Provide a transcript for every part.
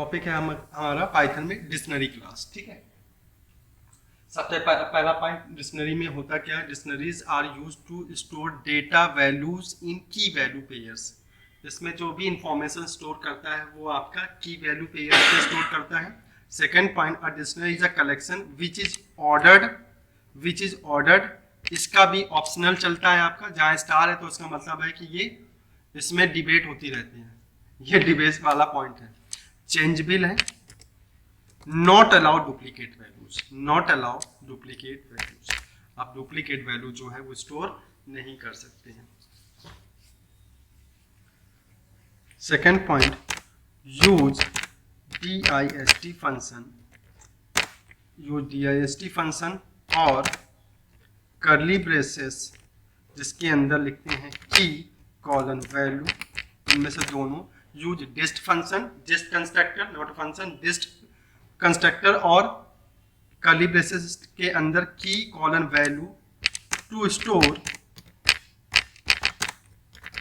Topic है हमारा Python में डिक्शनरी क्लास। ठीक है, सबसे पहला पॉइंट, डिक्शनरी में होता क्या है? Dictionaries are use to store data values in key value pairs. इसमें जो भी इंफॉर्मेशन स्टोर करता है वो आपका की वैल्यू पेयर से स्टोर करता है। Second point, a dictionary is a collection which is ordered. इसका भी ऑप्शनल चलता है आपका, जहाँ स्टार है तो उसका मतलब है कि ये इसमें डिबेट होती रहती है, ये डिबेट वाला पॉइंट है। चेंजेबल है, not allow duplicate values, not allow duplicate values. आप डुप्लीकेट वैल्यू जो है वो स्टोर नहीं कर सकते हैं। Second point, use DIST function, use DIST function और कर्ली ब्रेसेस जिसके अंदर लिखते हैं की कॉलन वैल्यू, इनमें से दोनों। Use dict function, dict constructor not function, dict constructor और कर्ली ब्रेसेस के अंदर की colon value to store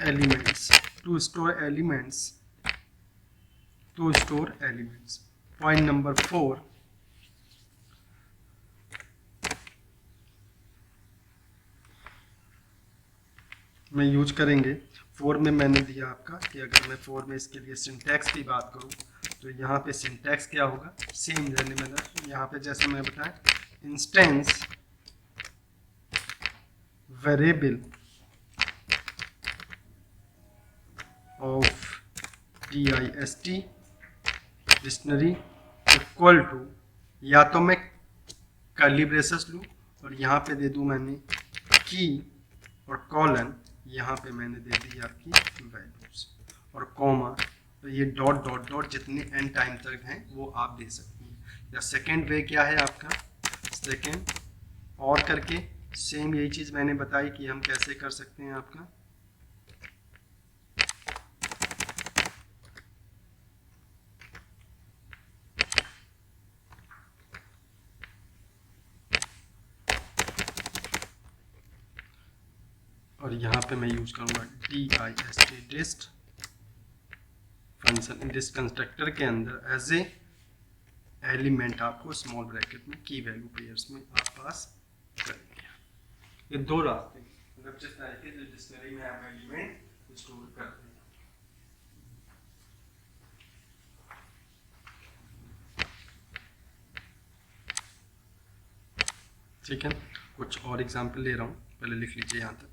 elements, to store elements, to store elements. Point number 4, में यूज करेंगे। 4 में मैंने दिया आपका कि अगर मैं 4 में इसके लिए सिंटैक्स की बात करूं तो यहाँ पे सिंटैक्स क्या होगा? सेम रहने वाला। यहाँ पे जैसे मैं बताया, instance variable of DIST dictionary equal to, या तो मैं कर्ली ब्रेसेस लूँ और यहाँ पे दे दूँ मैंने की और कॉलन, यहाँ पे मैंने दे दी आपकी वैल्यूज और कॉमा, तो ये डॉट डॉट डॉट जितने एन टाइम तक हैं वो आप दे सकते हैं। या सेकेंड वे क्या है आपका? सेकेंड और करके सेम यही चीज़ मैंने बताई कि हम कैसे कर सकते हैं आपका। और यहाँ पे मैं यूज करूँगा DIST डिस्ट फंक्शन, डिस्ट कंस्ट्रक्टर के अंदर एज ए एलिमेंट आपको स्मॉल ब्रैकेट में की वैल्यू पेयर्स में आप पास करेंगे। ये दो रास्ते, मतलब जिस तरीके से डिक्शनरी में आप एलिमेंट स्टोर करते हैं। ठीक है, कुछ और एग्जाम्पल ले रहा हूँ, पहले लिख लीजिए यहाँ तक।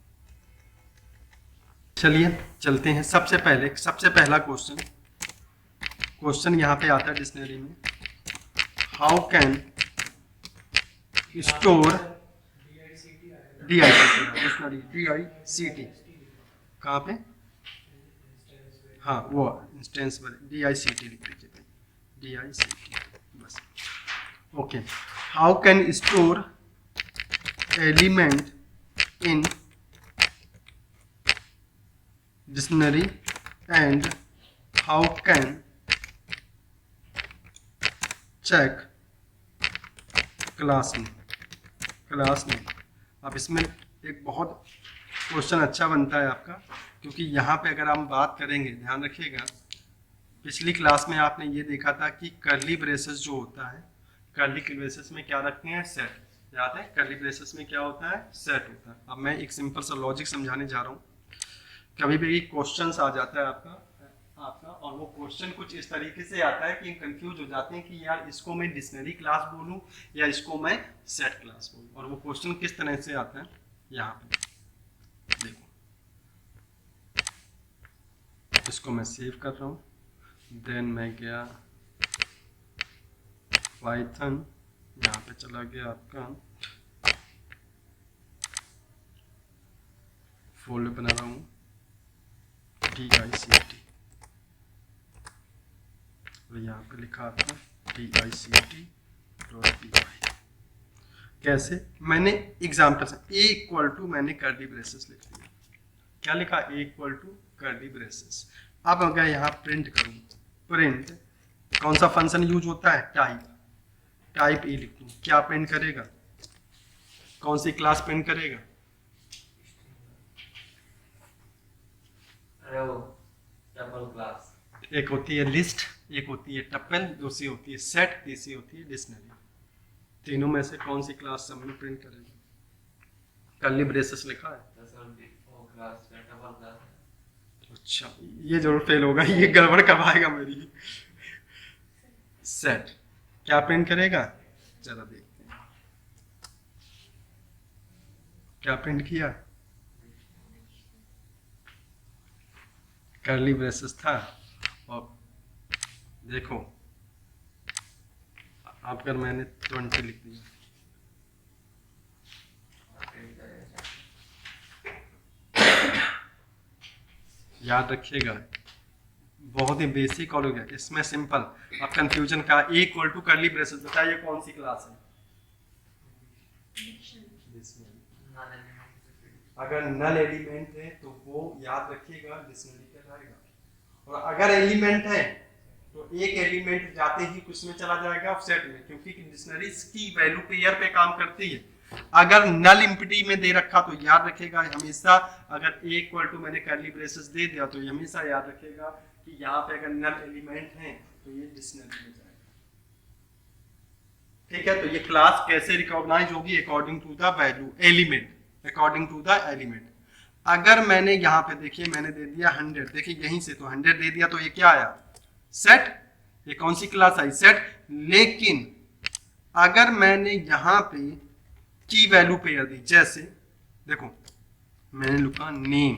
चलिए चलते हैं। सबसे पहला क्वेश्चन यहाँ पे आता है डिक्शनरी में, हाउ कैन स्टोर DICT, कहाँ पे? हाँ वो इंस्टेंस DICT लिख लीजिए, DICT बस। Okay, how can store element in dictionary and how can check class name. अब इसमें एक बहुत क्वेश्चन अच्छा बनता है आपका, क्योंकि यहाँ पे अगर हम बात करेंगे, ध्यान रखिएगा, पिछली क्लास में आपने ये देखा था कि कर्ली ब्रेसेस जो होता है, कर्ली ब्रेसेस में क्या रखते हैं? सेट। याद है कर्ली ब्रेसेस में क्या होता है? सेट होता है। अब मैं एक सिंपल सा लॉजिक समझाने जा रहा हूँ। कभी भी क्वेश्चंस आ जाता है आपका और वो क्वेश्चन कुछ इस तरीके से आता है कि कंफ्यूज हो जाते हैं कि यार इसको मैं डिक्शनरी क्लास बोलूं या इसको मैं सेट क्लास बोलूं। और वो क्वेश्चन किस तरह से आता है, यहाँ पे देखो, इसको मैं सेव कर रहा हूँ, देन मैं गया पाइथन, यहाँ पे चला गया आपका फोल्डर बना रहा हूँ DICT, और यहाँ पे लिखा आपका DICT.py। कैसे? मैंने एग्जाम्पल से A इक्वल टू मैंने कर्ली ब्रेसेस लिख दिया। क्या लिखा? A equal to curly braces. अब अगर यहाँ प्रिंट करूँ, प्रिंट कौन सा फंक्शन यूज होता है? टाइप E लिखूँ, क्या प्रिंट करेगा? कौन सी क्लास प्रिंट करेगा? क्लास। एक होती है लिस्ट, एक होती है टप्पल, दूसरी होती है सेट, तीसरी होती है डिक्शनरी। तीनों में से कौन सी क्लास सब में प्रिंट करेंगे? कर्ली ब्रेसेस लिखा है। अच्छा, ये जरूर फेल होगा, ये गड़बड़ कब आएगा मेरी। सेट क्या प्रिंट करेगा, जरा देखते हैं क्या प्रिंट किया। कर्ली ब्रेसेस था, और देखो आप अगर मैंने 20 लिख दिया, याद रखिएगा बहुत ही बेसिक और इसमें सिंपल। अब कंफ्यूजन का ए इक्वल टू कर्ली ब्रेसेस, बताइए कौन सी क्लास है? अगर नल एलिमेंट है तो वो याद रखिएगा डिक्शनरी कहलाएगा, और अगर एलिमेंट है तो एक एलिमेंट जाते ही कुछ में चला जाएगा सेट में, क्योंकि डिक्शनरी की वैल्यू पेयर पे काम करती है। अगर नल एम्प्टी में दे रखा तो याद रखेगा हमेशा, अगर ए इक्वल टू मैंने कर्ली ब्रेसेस दे दिया तो हमेशा याद रखेगा कि यहाँ पे अगर नल एलिमेंट है तो ये डिक्शनरी में जाएगा। ठीक है, तो ये क्लास कैसे रिकॉग्नाइज होगी? According to the value element, according to the element. अगर मैंने यहाँ पे देखिए मैंने दे दिया 100, देखिए यहीं से तो 100 दे दिया तो ये क्या आया? सेट। ये कौन सी क्लास आई? सेट। लेकिन अगर मैंने यहाँ पे की वैल्यू पेयर दी, जैसे देखो मैंने लिखा नेम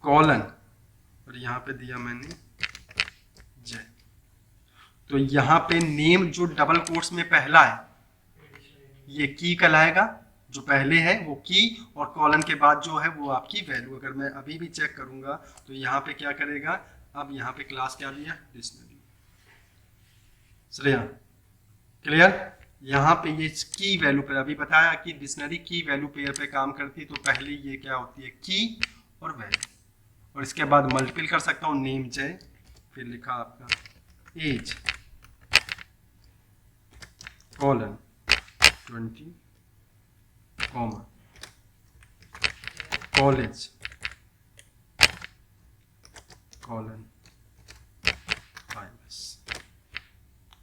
कॉलन और यहाँ पे दिया मैंने जय, तो यहाँ पे नेम जो डबल कोट्स में पहला है ये की कहलाएगा, जो पहले है वो की, और कॉलन के बाद जो है वो आपकी वैल्यू। अगर मैं अभी भी चेक करूंगा तो यहाँ पे क्या करेगा? अब यहाँ पे क्लास क्या दिया? डिक्शनरी। श्रेया क्लियर? यहाँ पे ये की वैल्यू पे अभी बताया कि डिक्शनरी की वैल्यू पेयर पे काम करती, तो पहले ये क्या होती है? की और वैल्यू, और इसके बाद मल्टीपल कर सकता हूँ नेम जय, फिर लिखा आपका age colon 20 comma college colon 5।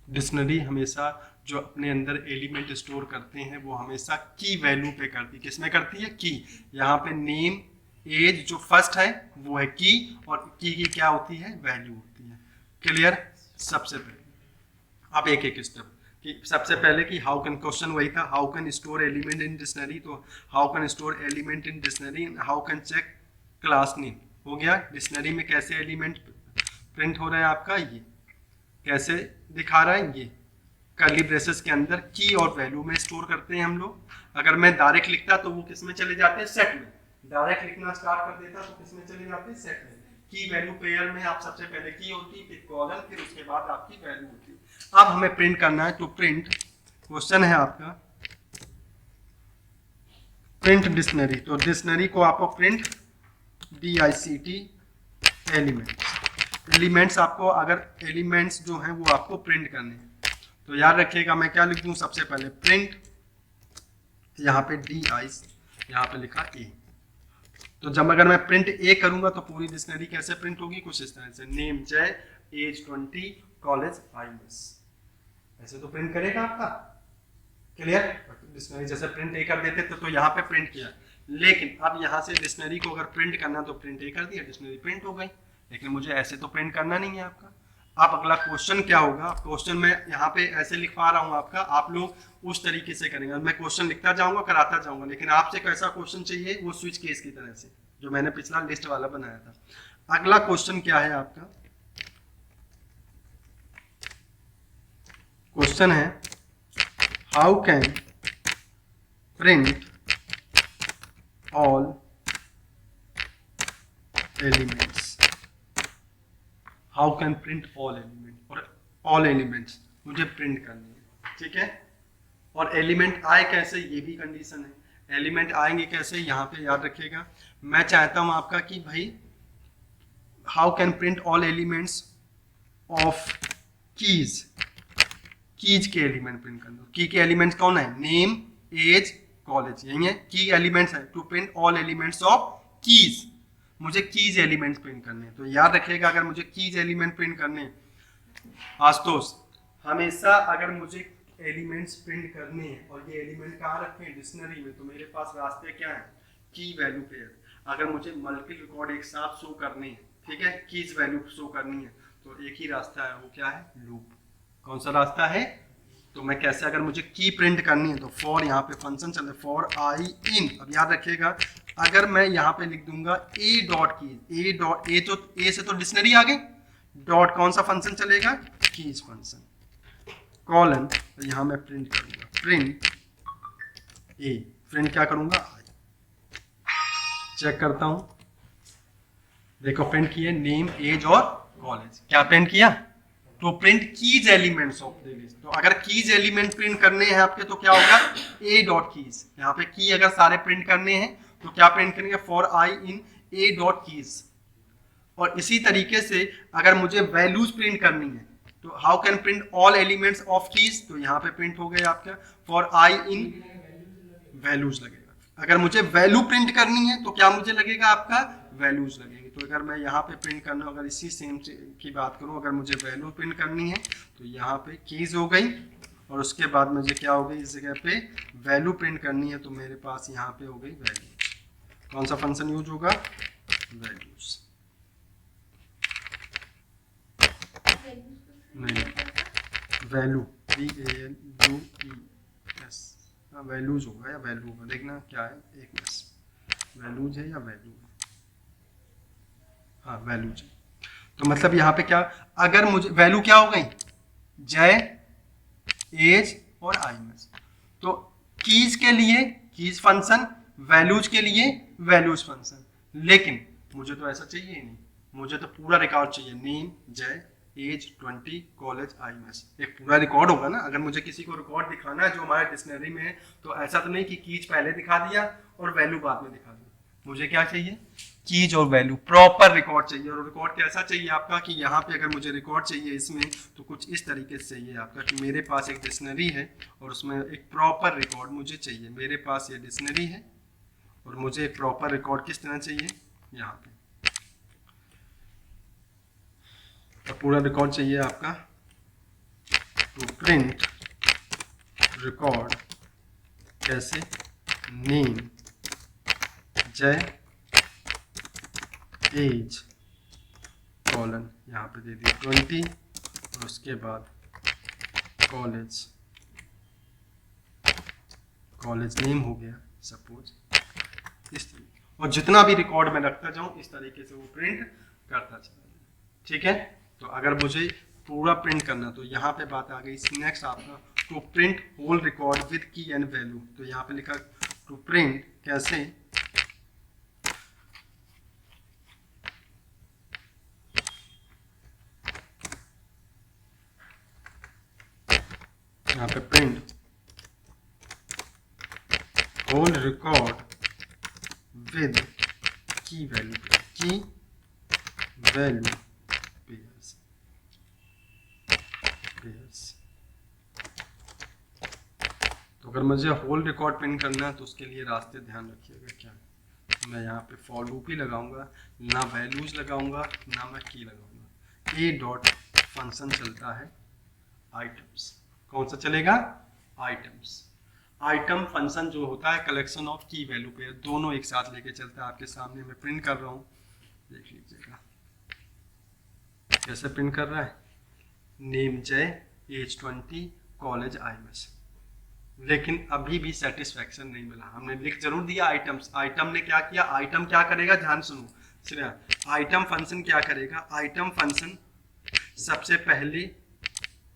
Dictionary हमेशा जो अपने अंदर एलिमेंट स्टोर करते हैं वो हमेशा की वैल्यू पे करती है। किस में करती है? की। यहाँ पे नेम एज जो फर्स्ट है वो है की, और की क्या होती है? वैल्यू होती है। क्लियर? सबसे पहले आप एक एक स्टेप कि सबसे पहले कि हाउ कैन, क्वेश्चन वही था how can store element in dictionary, तो how can store element in dictionary, how can check class name हो गया। डिक्शनरी में कैसे एलिमेंट प्रिंट हो रहा है आपका, ये कैसे दिखा रहा है, ये कर्ली ब्रेसेस के अंदर की और वैल्यू में स्टोर करते हैं हम लोग। अगर मैं डायरेक्ट लिखता तो वो किस में चले जाते हैं? सेट में। डायरेक्ट लिखना स्टार्ट कर देता तो किस में चले जाते हैं? सेट में। की वैल्यू पेयर में आप सबसे पहले की होती, फिर कॉलन, फिर उसके बाद आपकी वैल्यू होती। अब हमें प्रिंट करना है, तो प्रिंट क्वेश्चन है आपका प्रिंट डिक्शनरी, तो डिक्शनरी को आपको प्रिंट DICT एलिमेंट्स आपको, अगर एलिमेंट्स जो हैं वो आपको प्रिंट करने हैं तो याद रखिएगा मैं क्या लिख दूं? सबसे पहले प्रिंट, यहाँ पे DI, यहाँ पे लिखा A, तो जब अगर मैं प्रिंट A करूंगा तो पूरी डिक्शनरी कैसे प्रिंट होगी? कुछ इस तरह से, नेम जय, एज 20, कॉलेज IS, ऐसे तो प्रिंट करेगा आपका। क्लियर? डिक्शनरी जैसे प्रिंट A कर देते तो यहाँ पे प्रिंट किया, लेकिन अब यहाँ से डिक्शनरी को अगर प्रिंट करना तो प्रिंट A कर दिया, डिक्शनरी प्रिंट हो गई। लेकिन मुझे ऐसे तो प्रिंट करना नहीं है आपका। अब अगला क्वेश्चन क्या होगा? क्वेश्चन में यहाँ पे ऐसे लिखवा रहा हूँ आपका, आप लोग उस तरीके से करेंगे। मैं क्वेश्चन लिखता जाऊंगा, कराता जाऊंगा, लेकिन आपसे कैसा क्वेश्चन चाहिए? वो स्विच केस की तरह से, जो मैंने पिछला लिस्ट वाला बनाया था। अगला क्वेश्चन क्या है आपका? क्वेश्चन है how can print all elements, how can print all element, और ऑल एलिमेंट्स मुझे प्रिंट करनी है। ठीक है, और एलिमेंट आए कैसे, ये भी कंडीशन है। एलिमेंट आएंगे कैसे, यहाँ पे याद रखिएगा। मैं चाहता हूँ आपका कि भाई how can print all elements of keys, keys के एलिमेंट प्रिंट कर दो। की के एलिमेंट्स कौन है? नेम एज कॉलेज, यही है की एलिमेंट्स है। To print all elements of keys, मुझे कीज एलिमेंट्स प्रिंट करने हैं। तो याद रखिएगा, अगर मुझे कीज एलिमेंट प्रिंट करने हैं आशुतोष, हमेशा अगर मुझे एलिमेंट्स प्रिंट करने हैं और ये एलिमेंट कहाँ रखे हैं, डिक्शनरी में, तो मेरे पास रास्ते क्या है, की वैल्यू पेयर। अगर मुझे मल्टीपल रिकॉर्ड एक साथ शो करने हैं, ठीक है, कीज वैल्यू शो करनी है, तो एक ही रास्ता है, वो क्या है, लूप। कौन सा रास्ता है, तो मैं कैसे, अगर मुझे की प्रिंट करनी है तो फॉर, यहाँ पे फंक्शन चल रहा है फॉर आई इन। अब याद रखिएगा, अगर मैं यहाँ पे लिख दूंगा A dot keys, A dot, A तो ए से तो डिक्शनरी आ गई, डॉट कौन सा फंक्शन चलेगा, कीज फंक्शन, कॉलन, तो यहाँ मैं प्रिंट करूंगा प्रिंट ए, प्रिंट क्या करूंगा, आई। चेक करता हूं, देखो प्रिंट किए नेम एज और कॉलेज, क्या प्रिंट किया, तो print keys elements of the list. तो अगर कीज एलिमेंट प्रिंट करने हैं आपके तो क्या होगा, ए डॉट कीज, यहाँ पे की अगर सारे प्रिंट करने हैं तो क्या प्रिंट करेंगे, for I in A dot keys. और इसी तरीके से अगर मुझे वैल्यूज प्रिंट करनी है तो how can print all elements of keys, तो यहाँ पे प्रिंट हो गए आपका फॉर आई इन वैल्यूज लगेगा। अगर मुझे वैल्यू प्रिंट करनी है तो क्या मुझे लगेगा, आपका वैल्यूज लगेंगे। तो अगर मैं यहाँ पे प्रिंट करना, अगर इसी सेम की बात करूँ, अगर मुझे वैल्यू प्रिंट करनी है तो यहाँ पे कीज हो गई, और उसके बाद मुझे क्या हो गई, इस जगह पे वैल्यू प्रिंट करनी है तो मेरे पास यहाँ पे हो गई वैल्यूज। कौन सा फंक्शन यूज होगा, वैल्यूज, नहीं, वैल्यू, VALUES, वैल्यूज होगा या वैल्यू होगा, देखना क्या है, एक मिनट, वैल्यूज है या वैल्यू है, हाँ वैल्यूज है। तो मतलब यहाँ पे क्या, अगर मुझे वैल्यू क्या हो गई, जय, एज और आईएमएस। तो कीज के लिए कीज फंक्शन, वैल्यूज के लिए वैल्यूज फंक्शन, लेकिन मुझे तो ऐसा चाहिए ही नहीं, मुझे तो पूरा रिकॉर्ड चाहिए, नेम, जय, एज, 20, कॉलेज, आईएमएस, एक पूरा रिकॉर्ड होगा ना। अगर मुझे किसी को रिकॉर्ड दिखाना है जो हमारे डिक्शनरी में है, तो ऐसा तो नहीं कि कीज पहले दिखा दिया और वैल्यू बाद में दिखा दिया। मुझे क्या चाहिए, कीज और वैल्यू, प्रॉपर रिकॉर्ड चाहिए। और रिकॉर्ड कैसा चाहिए आपका, कि यहाँ पे अगर मुझे रिकॉर्ड चाहिए इसमें, तो कुछ इस तरीके से चाहिए आपका, कि मेरे पास एक डिक्शनरी है और उसमें एक प्रॉपर रिकॉर्ड मुझे चाहिए। मेरे पास ये डिक्शनरी है और मुझे एक प्रॉपर रिकॉर्ड किस तरह चाहिए, यहाँ पे तो पूरा रिकॉर्ड चाहिए आपका। टू प्रिंट रिकॉर्ड कैसे, नेम, जय, एज, कॉलन, यहाँ पे दे दिया 20, और उसके बाद कॉलेज, कॉलेज नेम हो गया सपोज, इस तरीके, और जितना भी रिकॉर्ड में रखता जाऊं इस तरीके से वो प्रिंट करता चला जाए। ठीक है, तो अगर मुझे पूरा प्रिंट करना, तो यहाँ पे बात आ गई नेक्स्ट आपका, to print whole record with key and value. तो यहाँ पे लिखा टू प्रिंट कैसे, यहाँ पे print whole record with key value, key value pairs, तो अगर मुझे होल रिकॉर्ड प्रिंट करना है तो उसके लिए रास्ते ध्यान रखिएगा क्या, मैं यहाँ पे फॉर लूप ही लगाऊंगा, ना वैल्यूज लगाऊंगा ना मैं की लगाऊंगा। ए डॉट फंक्शन चलता है आइटम्स, कौन सा चलेगा, आइटम्स। आइटम फंक्शन जो होता है कलेक्शन ऑफ की वैल्यू पेयर, दोनों एक साथ लेके चलता है। आपके सामने मैं प्रिंट कर रहा हूँ, देख लीजिएगा कैसे प्रिंट कर रहा है, नेम जय, एज 20, कॉलेज आईएमएस। लेकिन अभी भी सेटिस्फैक्शन नहीं मिला। हमने लिख जरूर दिया आइटम्स, आइटम ने क्या किया, आइटम क्या करेगा, ध्यान सुनो, चलिए आइटम फंक्शन क्या करेगा, आइटम फंक्शन सबसे पहले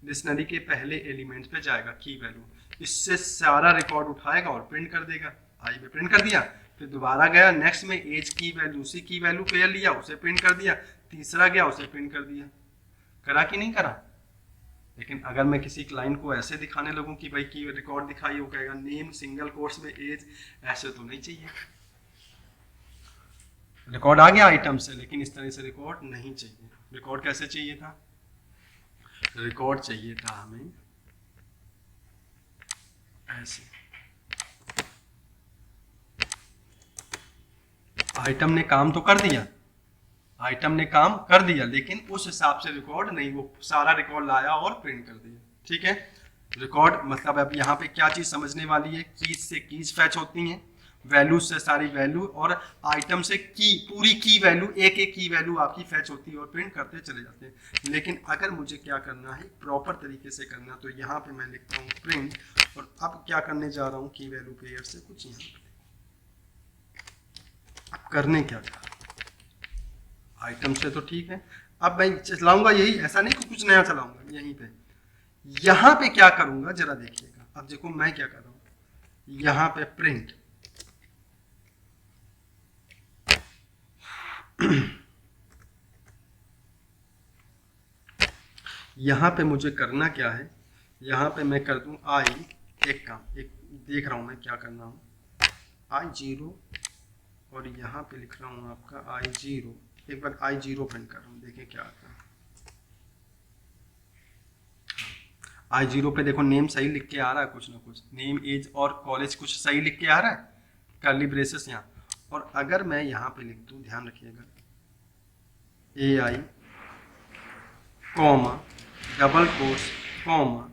डिक्शनरी के पहले एलिमेंट्स पे जाएगा की वैल्यू, इससे सारा रिकॉर्ड उठाएगा और प्रिंट कर देगा। आई में प्रिंट कर दिया, फिर दोबारा गया नेक्स्ट में एज की वैल्यू, उसी की वैल्यू पेयर लिया, उसे प्रिंट कर दिया, तीसरा गया उसे प्रिंट कर दिया। करा कि नहीं करा। लेकिन अगर मैं किसी क्लाइंट को ऐसे दिखाने लगूं कि भाई की रिकॉर्ड दिखाइए, वो कहेगा नेम सिंगल कोर्स में एज, ऐसे तो नहीं चाहिए। रिकॉर्ड आ गया आइटम से, लेकिन इस तरह से रिकॉर्ड नहीं चाहिए। रिकॉर्ड कैसे चाहिए था, रिकॉर्ड चाहिए था हमें ऐसे, आइटम ने काम तो कर दिया, आइटम ने काम कर दिया, लेकिन उस हिसाब से रिकॉर्ड नहीं, वो सारा रिकॉर्ड लाया और प्रिंट कर दिया। ठीक है, रिकॉर्ड मतलब अब यहाँ पे क्या चीज समझने वाली है, कीज से कीज फैच होती हैं, वैल्यू से सारी वैल्यू, और आइटम से की पूरी की वैल्यू, एक एक की वैल्यू आपकी फैच होती है और प्रिंट करते चले जाते हैं। लेकिन अगर मुझे क्या करना है, प्रॉपर तरीके से करना, तो यहाँ पे मैं लिखता हूँ प्रिंट, और अब क्या करने जा रहा हूँ, की वैल्यू पेयर से कुछ यहाँ पे। अब करने क्या था, आइटम से तो ठीक है, अब मैं चलाऊंगा यही, ऐसा नहीं कि कुछ नया चलाऊंगा, यहीं पे यहाँ पे क्या करूंगा जरा देखिएगा। अब देखो मैं क्या कर रहा हूं, यहाँ पे प्रिंट, यहाँ पे मुझे करना क्या है, यहाँ पे मैं कर दूं आई, एक काम, एक देख रहा हूं मैं क्या करना हूं, I0, और यहाँ पे लिख रहा हूँ आपका I0, एक बार I0 प्रिंट कर रहा हूँ, देखें क्या आता है। I0 पे देखो नेम सही लिख के आ रहा है, कुछ ना कुछ नेम, एज और कॉलेज कुछ सही लिख के आ रहा है, कर्ली ब्रेसेस यहाँ। और अगर मैं यहाँ पे लिख दूँ, ध्यान रखिएगा, AI comma double course comma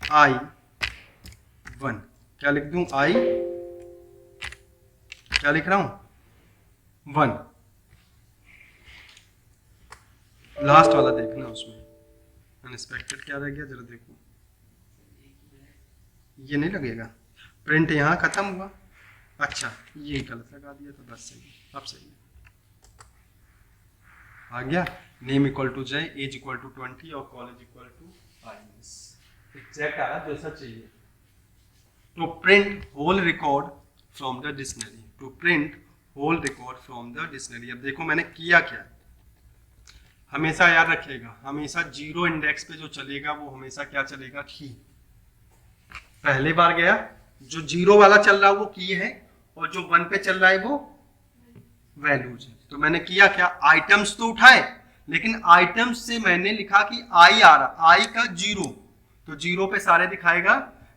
I1, क्या लिख दूँ, I क्या लिख रहा हूँ 1, लास्ट वाला देखना, उसमें अनएक्सपेक्टेड क्या रह गया जरा देखो, ये नहीं लगेगा, प्रिंट यहाँ खत्म हुआ, अच्छा ये गलत लगा दिया तो बस सही, अब सही है, आ गया, name equal to Jay, age equal to 20 और college equal to IS, exact आया जैसा चाहिए। To print whole record from the dictionary, to print whole record from the dictionary. अब देखो मैंने किया क्या, हमेशा याद रखिएगा, हमेशा जीरो इंडेक्स पे जो चलेगा वो हमेशा क्या चलेगा, की। पहले बार गया, जो जीरो वाला चल रहा है वो की है, और जो 1 पे चल रहा है वो वैल्यूज है। तो मैंने किया क्या, आइटम्स तो उठाए, लेकिन आइटम्स से मैंने लिखा कि आई आ रहा, आई का 0, तो 0 पे सारे दिखाएगा।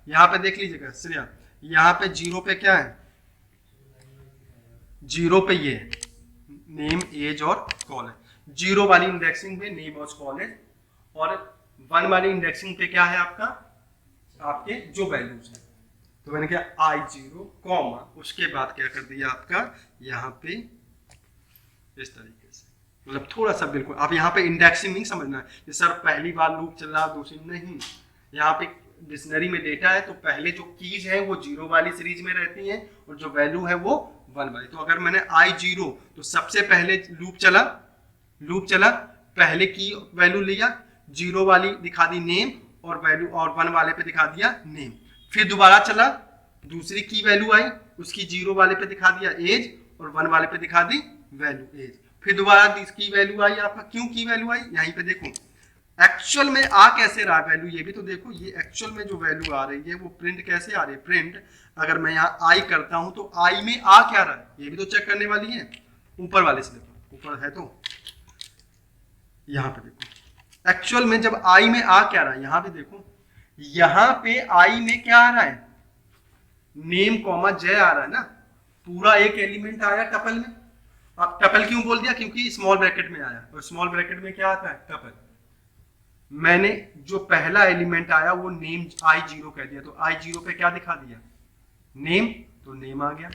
यहाँ पे देख लीजिएगा श्रेया, यहाँ पे 0 पे क्या है, 0 पे ये नेम, एज और कॉलेज, 0 वाली इंडेक्सिंग पे नेम और कॉलेज, और 1 वाली इंडेक्सिंग पे क्या है आपका, आपके जो वैल्यूज है। तो मैंने क्या I0 कॉमा, उसके बाद क्या कर दिया आपका, यहाँ पे इस तरीके से, मतलब थोड़ा सा बिल्कुल, आप यहाँ पे इंडेक्सिंग नहीं समझना है कि सर पहली बार लूप चल रहा, दूसरी नहीं, यहाँ पे डिक्शनरी में डेटा है, तो पहले जो कीज है वो 0 वाली सीरीज में रहती है, और जो वैल्यू है वो 1 वाली। तो अगर मैंने I0, तो सबसे पहले लूप चला, पहले की वैल्यू लिया, 0 वाली दिखा दी नेम और वैल्यू, और 1 वाले पे दिखा दिया नेम, फिर दोबारा चला, दूसरी की वैल्यू आई, उसकी 0 वाले पे दिखा दिया एज, और 1 वाले पे दिखा दी वैल्यू एज, फिर दोबारा की वैल्यू आई आपका, क्यों की वैल्यू आई, यहीं पे देखो एक्चुअल में आ कैसे रहा वैल्यू, ये भी तो देखो, ये एक्चुअल में जो वैल्यू आ रही है वो प्रिंट कैसे आ रही है, प्रिंट अगर मैं यहाँ आई करता हूं तो आई में आ क्या रहा है, ये भी तो चेक करने वाली है, ऊपर वाले से देखो, ऊपर है तो यहाँ पे देखो, एक्चुअल में जब आई में आ क्या रहा है, यहाँ पे देखो, यहाँ पे आई में क्या आ रहा है, नेम कॉमा जय आ रहा है ना, पूरा एक एलिमेंट आया टपल में। अब टपल क्यों बोल दिया, क्योंकि स्मॉल ब्रैकेट में आया, और स्मॉल ब्रैकेट में क्या आता है, टपल। मैंने जो पहला एलिमेंट आया वो नेम I0 कह दिया, तो I0 पे क्या दिखा दिया, नेम, तो नेम आ गया,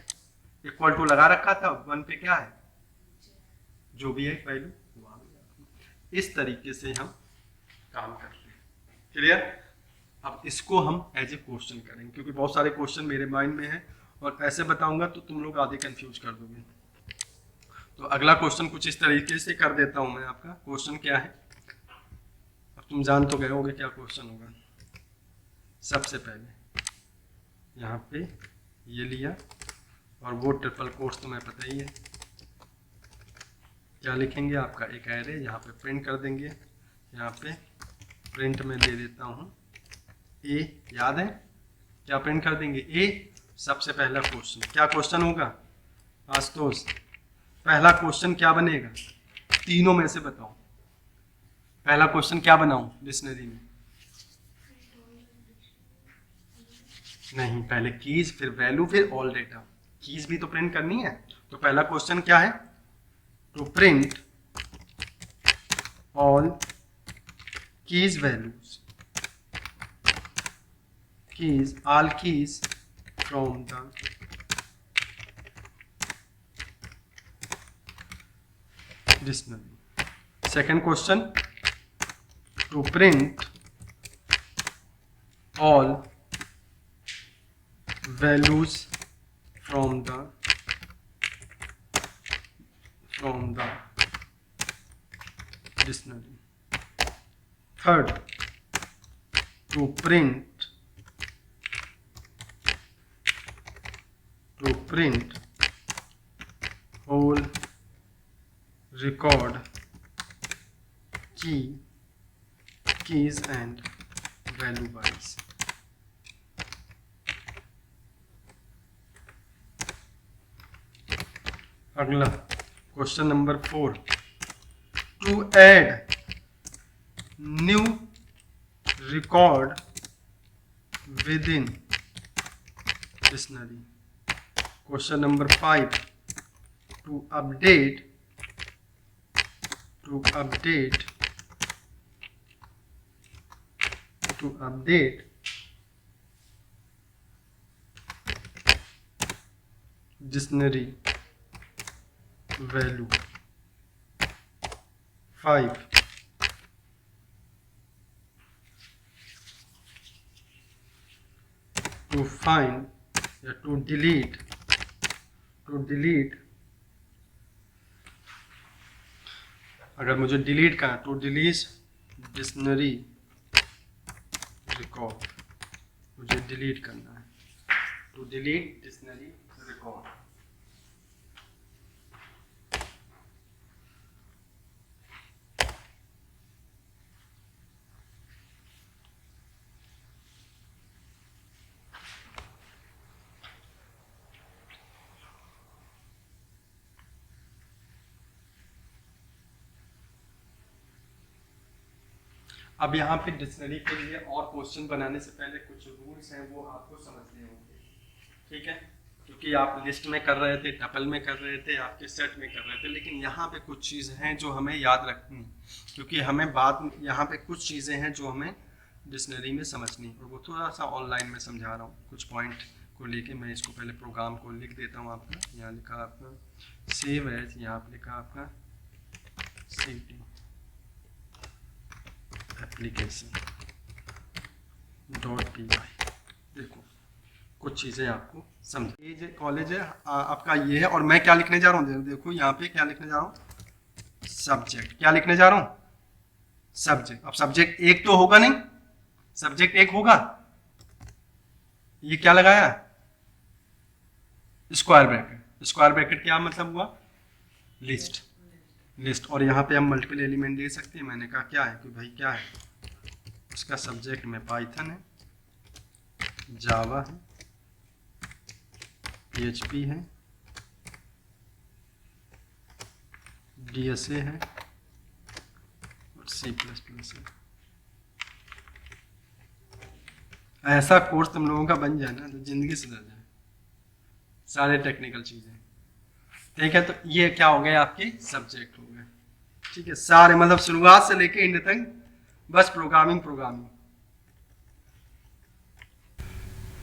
इक्वल टू लगा रखा था, 1 पे क्या है, जो भी है वैल्यू वो आ गया। इस तरीके से हम काम करते हैं, क्लियर। अब इसको हम एज ए क्वेश्चन करेंगे, क्योंकि बहुत सारे क्वेश्चन मेरे माइंड में है, और ऐसे बताऊंगा तो तुम लोग आधे कंफ्यूज कर दोगे। तो अगला क्वेश्चन कुछ इस तरीके से कर देता हूं मैं, आपका क्वेश्चन क्या है, अब तुम जान तो गए होगे क्या क्वेश्चन होगा। सबसे पहले यहाँ पे ये लिया, और वो ट्रिपल कोट्स तुम्हें पता ही है, क्या लिखेंगे, आपका एक एरे, यहाँ पे प्रिंट कर देंगे, यहाँ पे प्रिंट में दे देता हूँ ए, याद है क्या प्रिंट कर देंगे, ए। सबसे पहला क्वेश्चन, क्या क्वेश्चन होगा आशुतोष, पहला क्वेश्चन क्या बनेगा, तीनों में से बताओ, पहला क्वेश्चन क्या बनाऊं डिक्शनरी में, नहीं, पहले कीज, फिर वैल्यू, फिर ऑल डेटा, कीज भी तो प्रिंट करनी है, तो पहला क्वेश्चन क्या है, to print all keys values, keys all keys from the dictionary. Second question, to print all values from the dictionary. Third, to print whole record keys and value wise. अगला question number 4, to add new record within dictionary. Question number 5, to update dictionary value। 5, to find या to delete अगर मुझे delete करना, to delete dictionary record, मुझे delete करना है, to delete dictionary record. अब यहाँ पे डिक्शनरी के लिए और क्वेश्चन बनाने से पहले कुछ रूल्स हैं, वो आपको समझने होंगे, ठीक है? क्योंकि आप लिस्ट में कर रहे थे, टपल में कर रहे थे, आपके सेट में कर रहे थे, लेकिन यहाँ पे कुछ चीज़ें हैं जो हमें याद रखनी, क्योंकि हमें यहाँ पे कुछ चीज़ें हैं जो हमें डिक्शनरी में समझनी, और वो थोड़ा सा ऑनलाइन में समझा रहा हूँ कुछ पॉइंट को लेके। मैं इसको पहले प्रोग्राम को लिख देता हूँ आपका। यहाँ लिखा आपका सेव एज, यहाँ पे लिखा आपका सेव एप्लीकेशन .py। देखो कुछ चीज़ें आपको समझ, ये जो कॉलेज है आपका ये है, और मैं क्या लिखने जा रहा हूँ, देखो यहाँ पे क्या लिखने जा रहा हूँ, सब्जेक्ट। क्या लिखने जा रहा हूँ, सब्जेक्ट। अब सब्जेक्ट एक तो होगा नहीं, सब्जेक्ट एक होगा, ये क्या लगाया, स्क्वायर ब्रैकेट। स्क्वायर ब्रैकेट क्या मतलब हुआ, लिस्ट। और यहाँ पे हम मल्टीपल एलिमेंट दे सकते हैं। मैंने कहा क्या है कि भाई क्या है, उसका सब्जेक्ट में पाइथन है, जावा है, PHP है, DSA है और C++ है। ऐसा कोर्स तुम लोगों का बन जाए ना तो जिंदगी सुधर जाए, सारे टेक्निकल चीज़ें, ठीक है? तो ये क्या हो गए, आपके सब्जेक्ट हो गए, ठीक है? सारे मतलब शुरुआत से लेके एंड तक बस programming.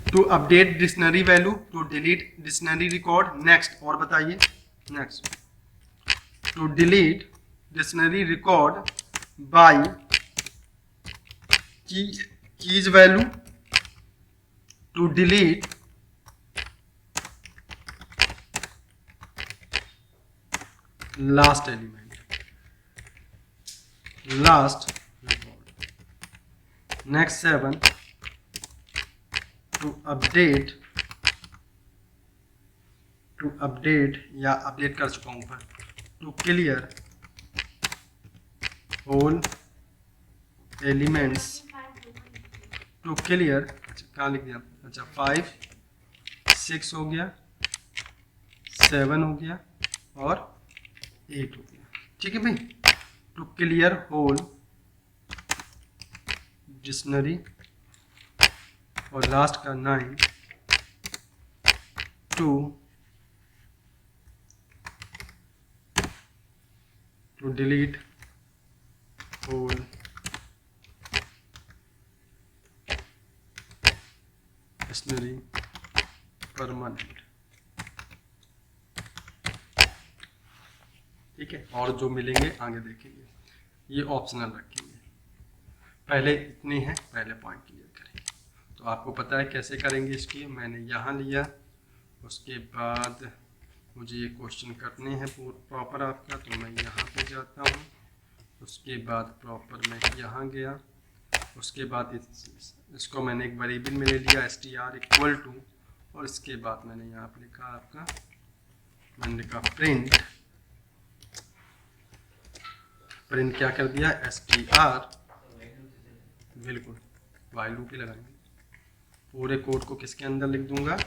To update dictionary value, to delete dictionary record. Next, और बताइए, next, to delete dictionary record by keys value, to delete last element, last record. Next 7, to update या अपडेट कर चुका हूं ऊपर, to clear whole elements, to clear, अच्छा कहाँ लिख दिया, अच्छा 5, 6 हो गया, 7 हो गया और 8 हो गया, ठीक है भाई? टू क्लियर होल डिक्शनरी, और लास्ट का 9, to to delete whole dictionary permanent. ठीक है, और जो मिलेंगे आगे देखेंगे, ये ऑप्शनल रखेंगे। पहले इतनी है, पहले पॉइंट क्लियर करेंगे। तो आपको पता है कैसे करेंगे इसकी, मैंने यहाँ लिया, उसके बाद मुझे ये क्वेश्चन करने हैं प्रॉपर आपका, तो मैं यहाँ पे जाता हूँ, उसके बाद प्रॉपर मैं यहाँ गया, उसके बाद इसको मैंने एक वेरिएबल में ले लिया str इक्वल टू, और इसके बाद मैंने यहाँ पे लिखा आपका, मैंने लिखा प्रिंट क्या कर दिया str, बिल्कुल वाइल लूप ही लगाएंगे, पूरे कोड को किसके अंदर लिख दूंगा,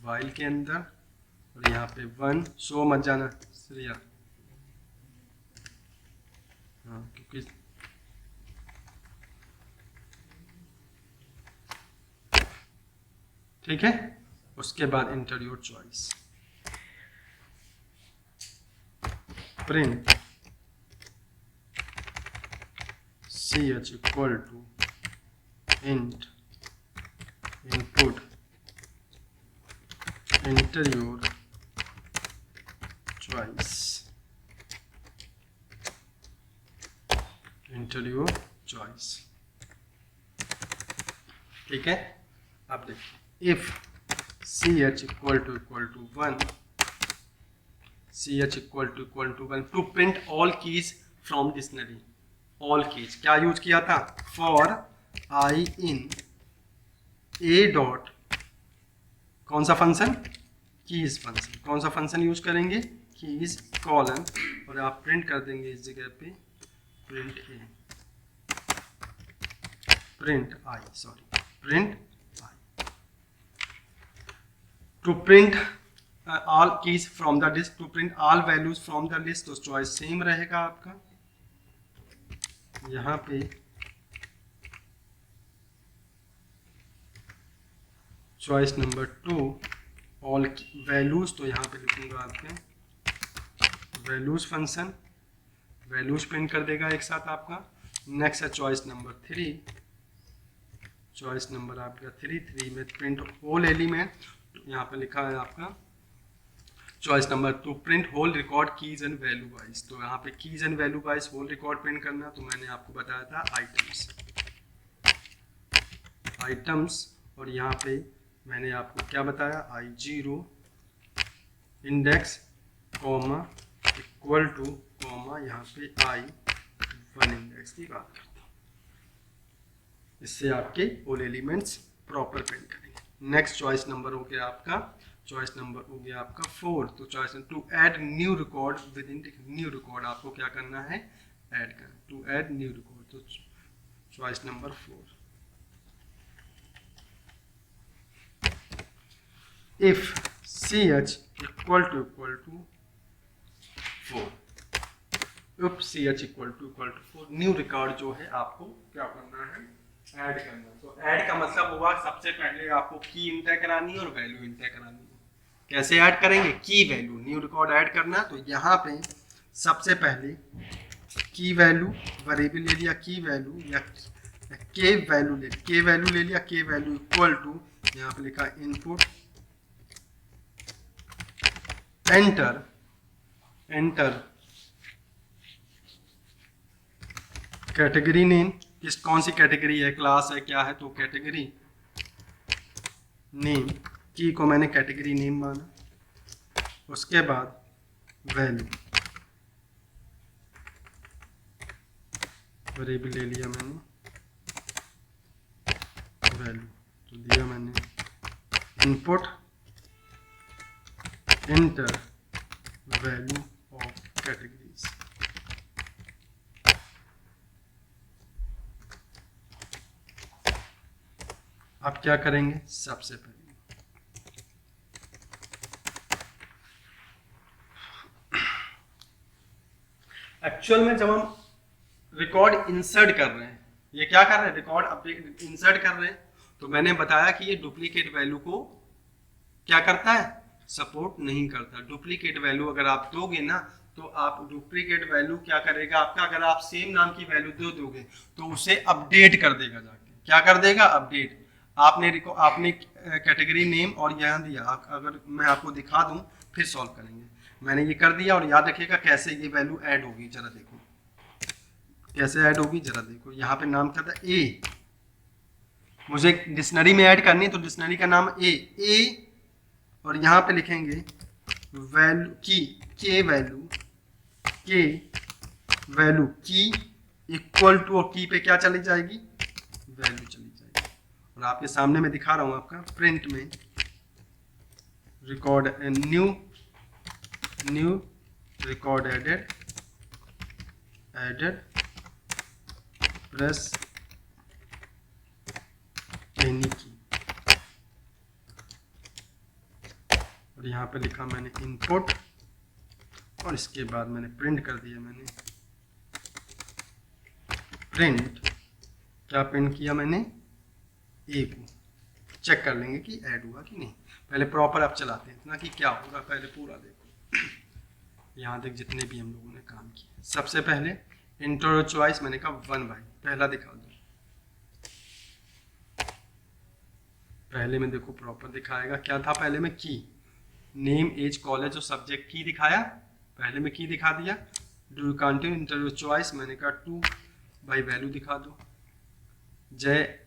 वाइल के अंदर, और यहाँ पे 1 शो मत जाना श्रेया, हाँ क्योंकि ठीक है। उसके बाद enter your choice, print ch equal to int input enter your choice, enter your choice। ठीक है, अब देखिए if ch equal to 1, ch equal to 1 to print all keys from dictionary, all keys क्या यूज किया था, for I in A dot, कौन सा function, keys function, कौन सा फंक्शन यूज करेंगे, कीज कॉलन, और आप प्रिंट कर देंगे इस जगह पे print a, print I to print all keys from the list, to print all values from the list. तो चॉइस सेम रहेगा आपका, यहाँ पे चॉइस नंबर 2 ऑल वैल्यूज, तो यहाँ पे लिखूंगा आपके वैल्यूज फंक्शन, वैल्यूज प्रिंट कर देगा एक साथ आपका। नेक्स्ट है चॉइस नंबर 3, चॉइस नंबर आपका 3 में प्रिंट होल एलिमेंट, यहाँ पे लिखा है आपका choice number 2 print whole record keys and value wise, तो यहाँ पे keys and value wise whole record print करना, तो मैंने आपको बताया था आइटम्स, और यहाँ पे मैंने आपको क्या बताया, I0 index comma equal two comma यहाँ पे I1 इंडेक्स की बात करता हूँ, इससे आपके होल एलिमेंट्स प्रॉपर प्रिंट करेंगे। नेक्स्ट चॉइस नंबर हो गया आपका, चॉइस नंबर हो गया आपका 4, तो choice to add new record within new record, आपको क्या करना है, ऐड करना, टू ऐड न्यू रिकॉर्ड, तो choice number 4। if ch equal to 4, if ch equal to 4, new record जो है आपको क्या करना है, ऐड करना। तो ऐड का मतलब हुआ सबसे पहले आपको की इंटर करानी है और वैल्यू इंटर करानी है। कैसे ऐड करेंगे, की वैल्यू, न्यू रिकॉर्ड ऐड करना, तो यहाँ पे सबसे पहले की वैल्यू वेरिएबल ले लिया, की वैल्यू या के वैल्यू ले लिया, के वैल्यू इक्वल टू यहाँ पे लिखा इनपुट एंटर कैटेगरी नेम, कौन सी कैटेगरी है, क्लास है, क्या है, तो कैटेगरी नेम, की को मैंने कैटेगरी नेम माना, उसके बाद वैल्यू वेरिएबल ले लिया मैंने, वैल्यू तो दिया मैंने input enter value of categories. आप क्या करेंगे, सबसे पहले एक्चुअल में जब हम रिकॉर्ड इंसर्ट कर रहे हैं, ये क्या कर रहे हैं, रिकॉर्ड अपडेट इंसर्ट कर रहे हैं, तो मैंने बताया कि ये डुप्लीकेट वैल्यू को क्या करता है, सपोर्ट नहीं करता। डुप्लीकेट वैल्यू अगर आप दोगे ना तो आप डुप्लीकेट वैल्यू क्या करेगा आपका, अगर आप सेम नाम की वैल्यू दे दोगे तो उसे अपडेट कर देगा, जाके क्या कर देगा, अपडेट। आपने कैटेगरी नेम और यहाँ दिया, अगर मैं आपको दिखा दूं फिर सॉल्व करेंगे। मैंने ये कर दिया, और याद रखिएगा कैसे ये वैल्यू ऐड होगी, जरा देखो कैसे ऐड होगी, जरा देखो। यहाँ पे नाम क्या था, ए, मुझे डिक्शनरी में ऐड करनी है तो डिक्शनरी का नाम ए, और यहाँ पे लिखेंगे वैल्यू की, के वैल्यू की इक्वल टू, और की पे क्या चली जाएगी, वैल्यू चली जाएगी। और आपके सामने मैं दिखा रहा हूँ आपका प्रिंट में, record new record added press any key, और यहाँ पे लिखा मैंने इनपुट, और इसके बाद मैंने प्रिंट कर दिया, मैंने क्या प्रिंट किया मैंने, ए को। चेक कर लेंगे कि ऐड हुआ कि नहीं। पहले प्रॉपर आप चलाते हैं इतना कि क्या होगा, पहले पूरा देखो। यहाँ तक जितने भी हम लोगों ने काम किया, सबसे पहले इंटर चॉइस मैंने कहा 1 भाई, पहला दिखा दो, पहले में देखो प्रॉपर दिखाएगा। क्या था पहले में, की, नेम, एज, कॉलेज और सब्जेक्ट की दिखाया, पहले में की दिखा दिया। Do you continue interview choice, मैंने कहा 2 भाई, वैल्यू दिखा दो। जय,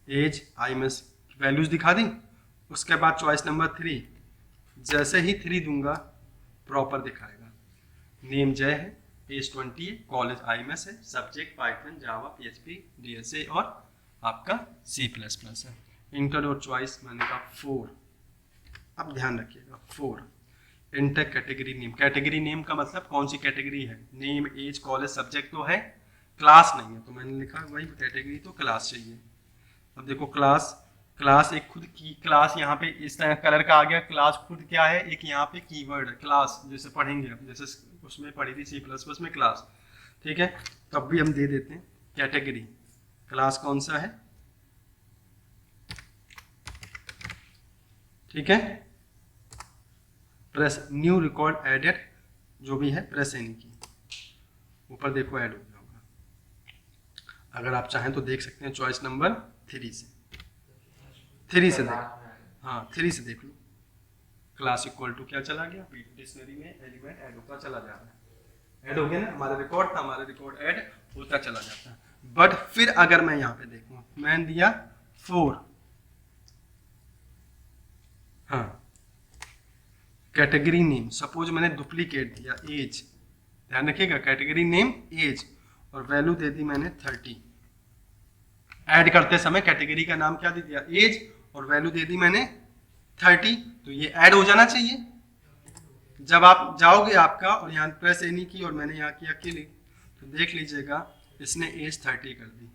एज, आई मस, वैल्यूज दिखा दी। उसके बाद चॉइस नंबर 3, जैसे ही 3 दूंगा प्रॉपर दिखाएगा। नेम जय है, एज 20 है, कॉलेज आई मस है, सब्जेक्ट पाइथन, जावा, पीएचपी, डीएसए और आपका C++ है। इंटर और चॉइस मैंने कहा 4। अब ध्यान रखिएगा 4, inter category name. Category name का मतलब कौन सी कैटेगरी है, नेम, एज, कॉलेज, सब्जेक्ट तो है, क्लास नहीं है, तो मैंने लिखा वही कैटेगरी, तो क्लास चाहिए। अब देखो क्लास एक खुद की क्लास, यहाँ पे इस तरह कलर का आ गया, क्लास खुद क्या है, एक यहाँ पे कीवर्ड है क्लास, जैसे पढ़ेंगे अब, जैसे उसमें पढ़ी थी C++ में क्लास, ठीक है। तब भी हम दे देते हैं कैटेगरी, क्लास कौन सा है, ठीक है। प्रेस न्यू रिकॉर्ड एडेड, जो भी है प्रेस एनी की, ऊपर देखो ऐड हो गया होगा। अगर आप चाहें तो देख सकते हैं चॉइस नंबर 3 से, 3 से देख, हाँ 3 से देख लो। क्लास इक्वल टू क्या चला गया, डिक्शनरी में एलिमेंट ऐड होता चला जा रहा है, ऐड हो गया ना, हमारा रिकॉर्ड था, हमारा रिकॉर्ड ऐड होता चला जाता है। बट फिर अगर मैं यहाँ पे देखूँ, मैंने दिया 4, हाँ कैटेगरी नेम, सपोज मैंने डुप्लीकेट दिया एज, ध्यान रखिएगा कैटेगरी नेम एज, और वैल्यू दे दी मैंने 30। ऐड करते समय कैटेगरी का नाम क्या दे दिया, एज, और वैल्यू दे दी मैंने 30, तो ये ऐड हो जाना चाहिए। जब आप जाओगे आपका और यहाँ प्रेस एनी की, और मैंने यहाँ किया क्लिक, तो देख लीजिएगा इसने एज 30 कर दी।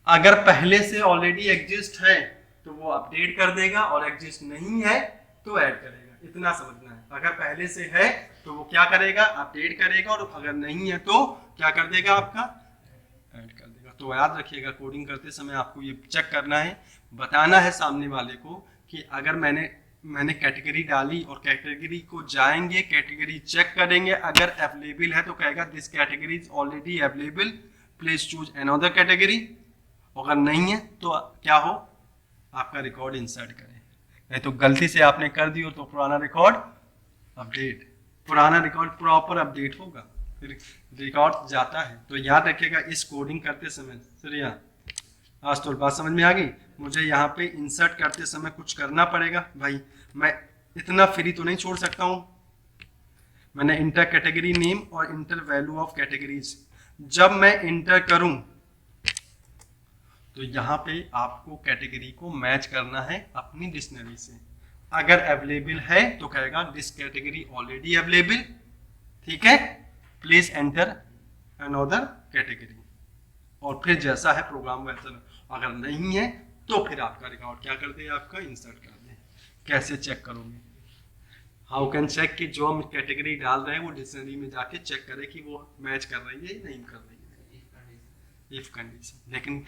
अगर पहले से ऑलरेडी एग्जिस्ट है तो वो अपडेट कर देगा, और एग्जिस्ट नहीं है तो ऐड करेगा, इतना समझना है। अगर पहले से है तो वो क्या करेगा, अपडेट करेगा, और अगर नहीं है तो क्या कर देगा, आपका ऐड कर देगा। तो याद रखिएगा कोडिंग करते समय आपको ये चेक करना है, बताना है सामने वाले को कि अगर मैंने कैटेगरी डाली, और कैटेगरी को जाएंगे, कैटेगरी चेक करेंगे, अगर अवेलेबल है तो कहेगा this category is already available, please choose another category. अगर नहीं है तो क्या हो, आपका रिकॉर्ड इंसर्ट करें, नहीं तो गलती से आपने कर दी हो तो पुराना रिकॉर्ड अपडेट, पुराना रिकॉर्ड प्रॉपर अपडेट होगा, फिर रिकॉर्ड जाता है। तो याद रखिएगा इस कोडिंग करते समय, श्रेया आज तो बात समझ में आ गई। मुझे यहाँ पे इंसर्ट करते समय कुछ करना पड़ेगा भाई, मैं इतना फ्री तो नहीं छोड़ सकता हूँ। मैंने इंटर कैटेगरी नेम और इंटर वैल्यू ऑफ कैटेगरीज, जब मैं इंटर करूं तो यहाँ पे आपको कैटेगरी को मैच करना है अपनी डिक्शनरी से। अगर अवेलेबल है तो कहेगा दिस कैटेगरी ऑलरेडी अवेलेबल, ठीक है, प्लीज एंटर अनदर कैटेगरी, और फिर जैसा है प्रोग्राम वैसा। अगर नहीं है तो फिर आपका रिकॉर्ड क्या कर दे, आपका इंसर्ट कर दे। कैसे चेक करोगे, हाउ कैन चेक कि जो हम कैटेगरी डाल रहे हैं वो डिक्शनरी में जाके चेक करे कि वो मैच कर रही है या नहीं कर रही है, इफ कंडीशन। लेकिन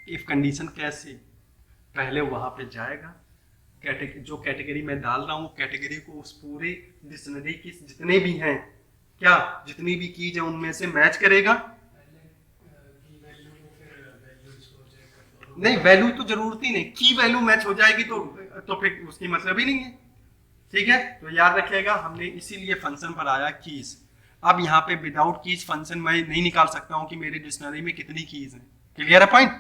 इफ कंडीशन कैसे, पहले वहां पे जाएगा, जो कैटेगरी मैं डाल रहा हूँ कैटेगरी को उस पूरे डिक्शनरी की जितने भी हैं, क्या जितनी भी कीज है उनमें से मैच करेगा। नहीं, वैल्यू तो जरूरत ही नहीं, की वैल्यू मैच हो जाएगी तो फिर उसकी मतलब ही नहीं है। ठीक है, तो याद रखिएगा हमने इसीलिए फंक्शन पर आया कीज। अब यहाँ पे विदाउट कीज फंक्शन मैं नहीं निकाल सकता हूँ कि मेरी डिक्शनरी में कितनी कीज है। क्लियर है पॉइंट?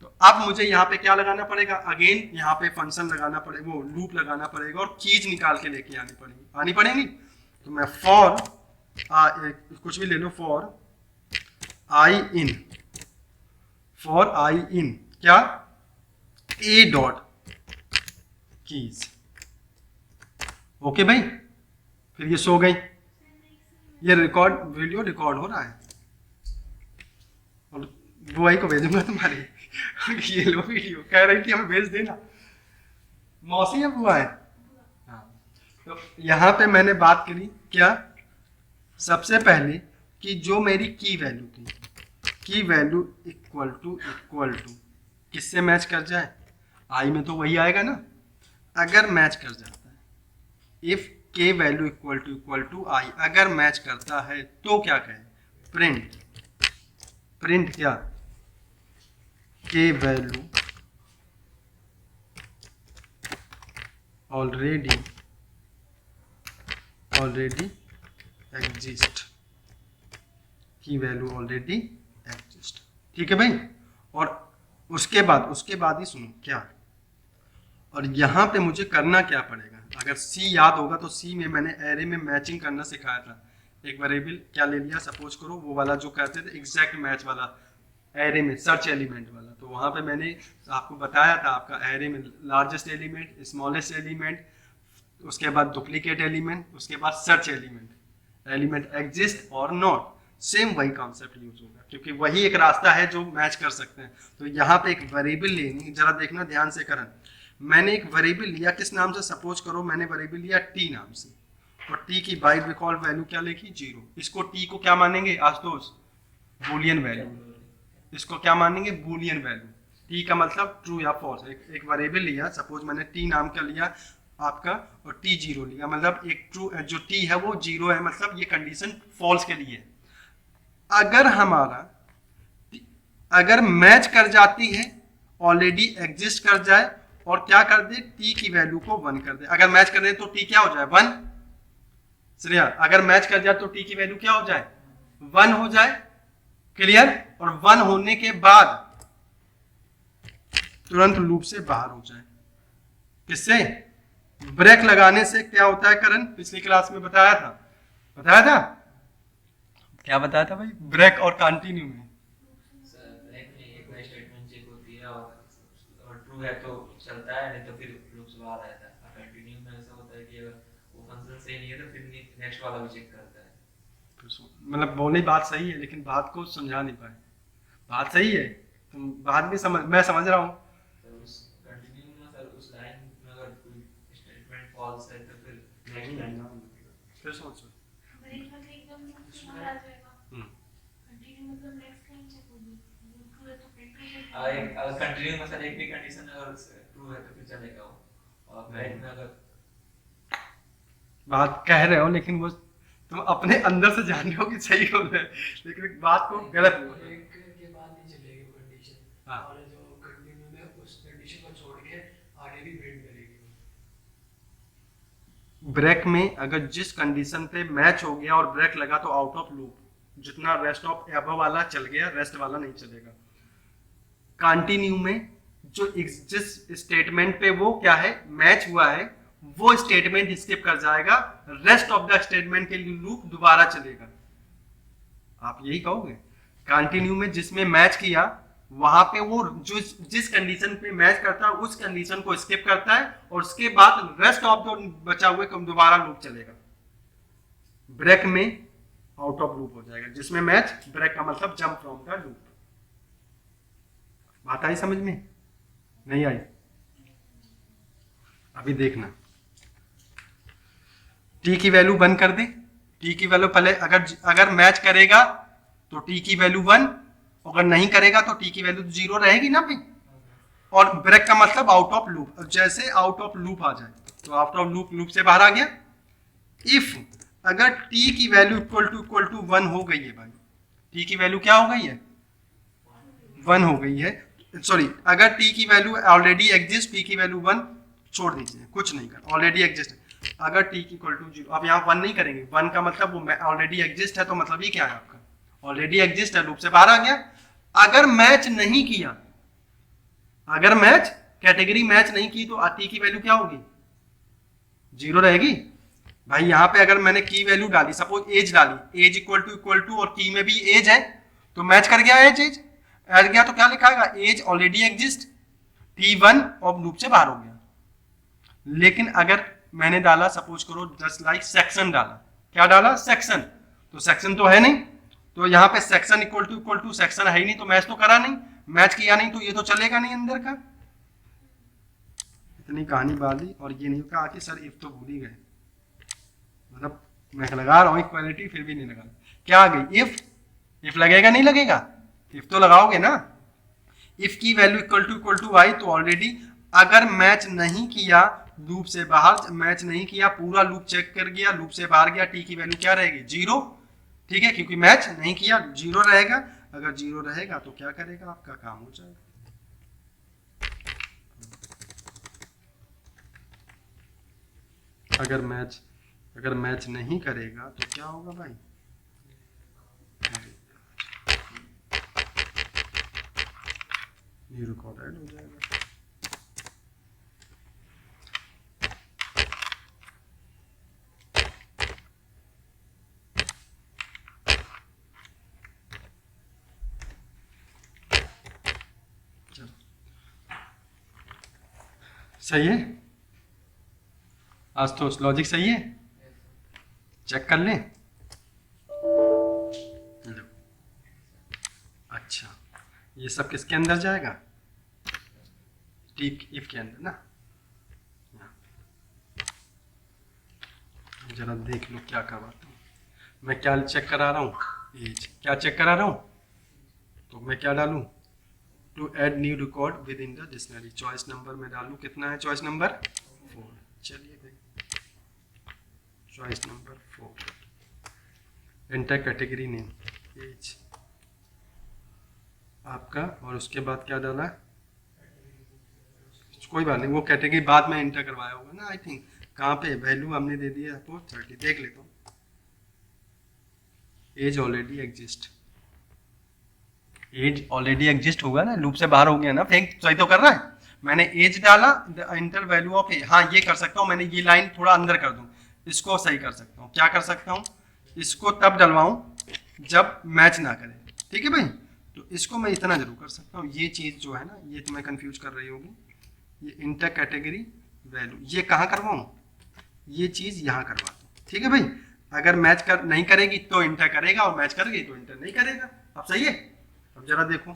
तो अब मुझे यहाँ पे क्या लगाना पड़ेगा, अगेन यहाँ पे फंक्शन लगाना पड़ेगा, वो लूप लगाना पड़ेगा और कीज निकाल के लेके आनी पड़ेगी। तो मैं फॉर कुछ भी ले लो, फॉर आई इन क्या ए डॉट कीज। ओके भाई, फिर ये सो गई, ये वीडियो रिकॉर्ड हो रहा है और बुआई को भेजूंगा तुम्हारी। ये लो वीडियो, कह रही थी हमें भेज देना। मौसी है बुआ है? हाँ। तो यहाँ पे मैंने बात करी क्या, सबसे पहले कि जो मेरी की वैल्यू थी, की वैल्यू इक्वल टू किससे मैच कर जाए, आई में तो वही आएगा ना। अगर मैच कर जाता है, इफ के वैल्यू इक्वल टू आई, अगर मैच करता है तो क्या कहें, प्रिंट क्या, के वैल्यू ऑलरेडी एग्जिस्ट, की वैल्यू ऑलरेडी एग्जिस्ट। ठीक है भाई, और उसके बाद ही सुनो क्या, और यहाँ पे मुझे करना क्या पड़ेगा, अगर सी याद होगा तो सी में मैंने एरे में मैचिंग करना सिखाया था। एक वेरिएबल क्या ले लिया, सपोज करो वो वाला जो कहते थे एग्जैक्ट मैच वाला एरे में, सर्च एलिमेंट वाला। तो वहाँ पे मैंने आपको बताया था, आपका एरे में लार्जेस्ट एलिमेंट, स्मॉलेस्ट एलिमेंट, उसके बाद डुप्लीकेट एलिमेंट, उसके बाद सर्च एलिमेंट एग्जिस्ट और नॉट। सेम वही कॉन्सेप्ट यूज होगा, क्योंकि वही एक रास्ता है जो मैच कर सकते हैं। तो यहाँ पे एक वेरिएबल लेनी, जरा देखना ध्यान से करन। मैंने एक वेरिएबल लिया, किस नाम से, सपोज करो मैंने वेरिएबल लिया टी नाम से, और टी की बाय डिफॉल्ट वैल्यू क्या लिखी, 0। इसको टी को क्या मानेंगे आशुतोष, बूलियन वैल्यू। इसको क्या मानेंगे, बूलियन वैल्यू। टी का मतलब ट्रू या फॉल्स। एक वेरिएबल लिया, सपोज मैंने टी नाम का लिया आपका, और टी 0 लिया, मतलब एक ट्रू जो टी है वो 0 है, मतलब ये कंडीशन फॉल्स के लिए। अगर मैच कर जाती है, ऑलरेडी एग्जिस्ट कर जाए, और क्या कर दे, टी की वैल्यू को 1 कर दे। अगर मैच कर दे तो टी क्या हो जाए, 1। श्रेया, अगर मैच कर जाए तो टी की वैल्यू क्या हो जाए, 1 हो जाए। क्लियर? और 1 होने के बाद तुरंत लूप से बाहर हो जाए। किससे, ब्रेक लगाने से क्या होता है करण, पिछली क्लास में बताया था क्या बताया था भाई, ब्रेक और कंटिन्यू में। ब्रेक में एक बार स्टेटमेंट चेक होती है और ट्रू है तो चलता है, नहीं तो फिर लूप से बाहर आता है। कंटिन्यू में ऐसा होता है कि अगर वो फंक्शन सही नहीं है तो फिर नेक्स्ट वाला भी चेक करता है। मतलब बोली बात सही है, लेकिन बात को समझा नहीं पाए। बात सही है, तुम बात भी समझ, मैं समझ रहा हूँ। तो उस कंटिन्यू में सर उस लाइन में अगर कोई स्टेटमेंट फॉल्स है तो फिर नेक्स्ट लाइन फिर सोचो, ब्रेक में एकदम बाहर आ जाएगा। कंटिन्यू मतलब नेक्स्ट लाइन चेक होगी, ट्रू है तो प्रिंट करेगा। अगर कंटिन्यू में सर एक भी कंडीशन अगर ट्रू है तो फिर चलेगा वो, और ब्रेक में अगर बात कह रहे हो लेकिन वो तुम अपने अंदर से जान रहे हो कि सही हो रहा है, लेकिन बात को गलत एक के बाद नहीं चलेगी कंडीशन। हाँ। और जो कंटिन्यू में उस कंडीशन को छोड़ के आगे भी प्रिंट करेगी। ब्रेक में अगर जिस कंडीशन पे मैच हो गया और ब्रेक लगा तो आउट ऑफ लूप, जितना रेस्ट ऑफ एबव वाला चल गया, रेस्ट वाला नहीं चलेगा। कंटिन्यू में जो जिस स्टेटमेंट पे वो क्या है मैच हुआ है, वो स्टेटमेंट स्किप कर जाएगा, रेस्ट ऑफ द स्टेटमेंट के लिए लूप दोबारा चलेगा। आप यही कहोगे, कंटिन्यू में जिसमें मैच किया वहां पे वो जो जिस कंडीशन पे मैच करता है उस कंडीशन को स्किप करता है, और उसके बाद रेस्ट ऑफ द बचा हुए दोबारा लूप चलेगा। ब्रेक में आउट ऑफ लूप हो जाएगा, जिसमें मैच, ब्रेक का मतलब जंप फ्रॉम द लूप। बात आई समझ में, नहीं आई? अभी देखना, टी की वैल्यू 1 कर दे, टी की वैल्यू पहले अगर मैच करेगा तो टी की वैल्यू 1, अगर नहीं करेगा तो टी की वैल्यू 0 रहेगी ना भाई। और ब्रेक का मतलब आउट ऑफ लूप। जैसे आउट ऑफ लूप आ जाए तो आउट ऑफ लूप से बाहर आ गया। इफ अगर t की वैल्यू इक्वल टू 1 हो गई है भाई, t की वैल्यू क्या हो गई है 1 हो गई है, सॉरी अगर t की वैल्यू ऑलरेडी एग्जिस्ट, t की वैल्यू 1 छोड़ दीजिए, कुछ नहीं कर, ऑलरेडी एग्जिस्ट। अगर t इक्वल टू 0, अब यहाँ 1 नहीं करेंगे, 1 का मतलब वो ऑलरेडी एग्जिस्ट है, तो मतलब ये क्या है आपका ऑलरेडी एग्जिस्ट है, लूप से बाहर आ गया। अगर मैच नहीं किया, अगर मैच कैटेगरी मैच नहीं की तो t की वैल्यू क्या होगी 0 रहेगी। भाई यहाँ पे अगर मैंने की वैल्यू डाली, सपोज एज डाली, एज इक्वल टू और की में भी एज है तो मैच कर गया, एज गया तो क्या लिखाएगा एज ऑलरेडी एग्जिस्ट, t1 और लूप से बाहर हो गया। लेकिन अगर मैंने डाला सपोज करो जस्ट लाइक सेक्शन डाला, क्या डाला सेक्शन, तो सेक्शन तो है नहीं, तो यहाँ पे सेक्शन इक्वल टू सेक्शन है ही नहीं, तो मैच तो करा नहीं, मैच किया नहीं तो ये तो चलेगा नहीं अंदर का। इतनी कहानी बाली और ये नहीं कहा कि सर इफ तो भूल ही गए, मतलब मैं लगा रहा हूँ इक्वालिटी फिर भी नहीं लगा, क्या आ गई इफ लगेगा नहीं लगेगा, इफ तो लगाओगे ना। इफ की वैल्यू इक्वल टू y, तो ऑलरेडी अगर मैच नहीं किया लूप से बाहर, मैच नहीं किया पूरा लूप चेक कर गया, लूप से बाहर गया, t की वैल्यू क्या रहेगी 0, ठीक है, क्योंकि मैच नहीं किया 0 रहेगा। अगर 0 रहेगा तो क्या करेगा, आपका काम हो जाएगा। अगर मैच नहीं करेगा तो क्या होगा भाई, ये रिकॉर्ड ऐड हो जाएगा। सही है, आज तो लॉजिक सही है, चेक कर लें। अच्छा ये सब किसके अंदर जाएगा, टी इफ के अंदर ना। जरा देख लो क्या करवाता हूँ मैं, क्या चेक करा रहा हूँ, एज क्या चेक करा रहा हूँ, तो मैं क्या डालूँ, to add new record within the dictionary, choice number में डालूँ, कितना है चॉइस नंबर 4, चलिए भाई choice number 4, enter category name age आपका, और उसके बाद क्या डाला, कोई बात नहीं वो कैटेगरी बाद में एंटर करवाया होगा ना, आई थिंक कहाँ पे वैल्यू हमने दे दिया आपको 30, देख लेता हूँ, age already exist, age already exist होगा ना, लूप से बाहर हो गया ना, फेंक सही तो कर रहा है। मैंने एज डाला, द इंटर वैल्यू ऑफ ए, हाँ ये कर सकता हूँ, मैंने ये लाइन थोड़ा अंदर कर दूँ, इसको सही कर सकता हूँ, क्या कर सकता हूँ, इसको तब डलवाऊँ जब मैच ना करे, ठीक है भाई, तो इसको मैं इतना जरूर कर सकता हूँ। ये चीज़ जो है ना, ये तुम्हें कंफ्यूज कर रही होगी, ये इंटर कैटेगरी वैल्यू ये कहाँ करवाऊँ, ये चीज़ यहाँ करवा दूँ, ठीक है भाई। अगर मैच कर नहीं करेगी तो इंटर करेगा, और मैच करेगी तो इंटर नहीं करेगा। अब सही है, अब जरा देखो,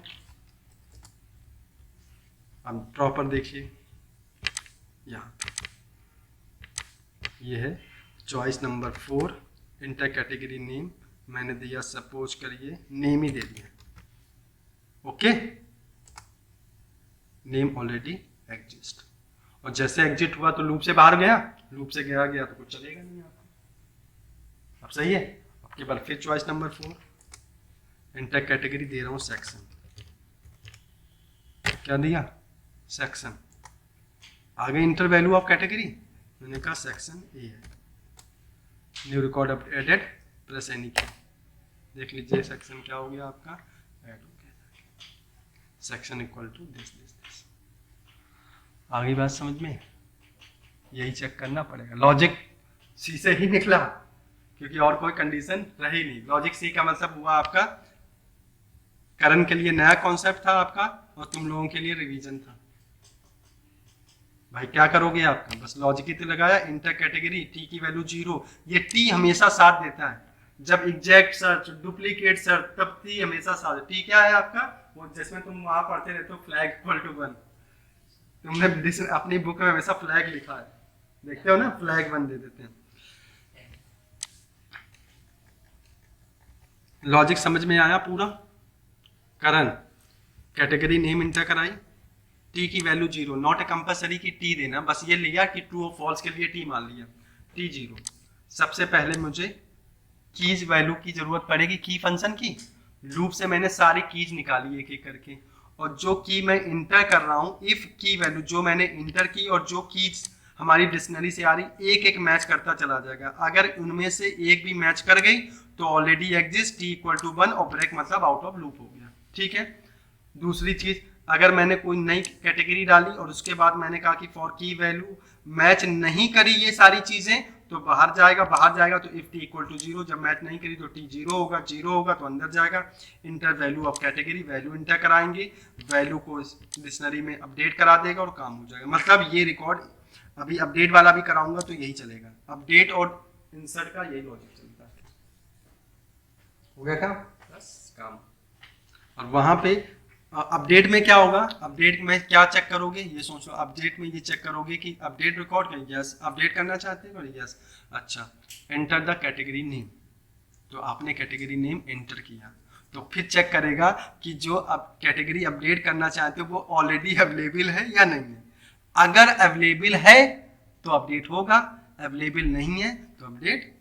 अब प्रॉपर देखिए, यहाँ ये है choice number 4, inter category name मैंने दिया, सपोज करिए नेम ही दे दिया, ओके, नेम ऑलरेडी एग्जिस्ट, और जैसे एग्जिट हुआ तो लूप से बाहर गया, लूप से गया तो कुछ चलेगा नहीं आपको। अब सही है, अब के बाद फिर चॉइस नंबर 4, इंटर कैटेगरी दे रहा हूँ सेक्शन, क्या दिया सेक्शन, आगे इंटर वैल्यू ऑफ कैटेगरी मैंने कहा सेक्शन ए है, new record up added plus any key, देख लीजिए सेक्शन क्या हो गया आपका, ऐड हो गया, section equal to this this this. आगे बात समझ में, यही चेक करना पड़ेगा, लॉजिक सी से ही निकला, क्योंकि और कोई कंडीशन रही नहीं। लॉजिक सी का मतलब हुआ आपका करण के लिए नया कॉन्सेप्ट था आपका, और तुम लोगों के लिए रिवीजन था। भाई क्या करोगे आपका, बस लॉजिक ही तो लगाया, इंटर कैटेगरी, टी की वैल्यू 0, ये टी हमेशा साथ देता है, जब एग्जैक्ट सर्च, डुप्लीकेट सर्च, तब टी हमेशा साथ। टी क्या है आपका, वो जिसमें तुम वहां पढ़ते रहते हो फ्लैग इक्वल टू 1, तुमने अपनी बुक में हमेशा फ्लैग लिखा है, देखते हो ना, फ्लैग 1 दे देते हैं। लॉजिक समझ में आया पूरा, करण कैटेगरी नेम इंटर कराई, टी की वैल्यू 0, नॉट ए कंपलसरी की टी देना, बस ये लिया कि ट्रू और फॉल्स के लिए टी मान लिया, टी 0। सबसे पहले मुझे कीज वैल्यू की जरूरत पड़ेगी, की फंक्शन की। लूप से मैंने सारी कीज निकाली एक एक करके, और जो की मैं इंटर कर रहा हूँ, इफ की वैल्यू जो मैंने इंटर की और जो कीज हमारी डिक्शनरी से आ रही, एक एक मैच करता चला जाएगा। अगर उनमें से एक भी मैच कर गई तो already exist, T equal to 1 और ब्रेक मतलब आउट ऑफ लूप हो गया। ठीक है। दूसरी चीज, अगर मैंने कोई नई कैटेगरी डाली और उसके बाद मैंने कहा कि फॉर की वैल्यू मैच नहीं करी ये सारी चीजें तो बाहर जाएगा, बाहर जाएगा तो इफ टी इक्वल टू 0, जब मैच नहीं करी तो टी 0 होगा, 0 होगा तो अंदर जाएगा। Inter value of category, value inter कराएंगे, वैल्यू को डिक्शनरी में अपडेट करा देगा और काम हो जाएगा। मतलब ये रिकॉर्ड अभी अपडेट वाला भी कराऊंगा तो यही चलेगा, अपडेट और इंसर्ट का यही लॉजिक चलता है। हो गया काम, बस काम। और वहां पे अपडेट में क्या होगा, अपडेट में क्या चेक करोगे ये सोचो। अपडेट में ये चेक करोगे कि अपडेट रिकॉर्ड कर, यस अपडेट करना चाहते हो, यस अच्छा। एंटर द कैटेगरी नेम, तो आपने कैटेगरी नेम एंटर किया तो फिर चेक करेगा कि जो अब कैटेगरी अपडेट करना चाहते हो वो ऑलरेडी अवेलेबल है या नहीं है। अगर अवेलेबल है तो अपडेट होगा, अवेलेबल नहीं है तो अपडेट,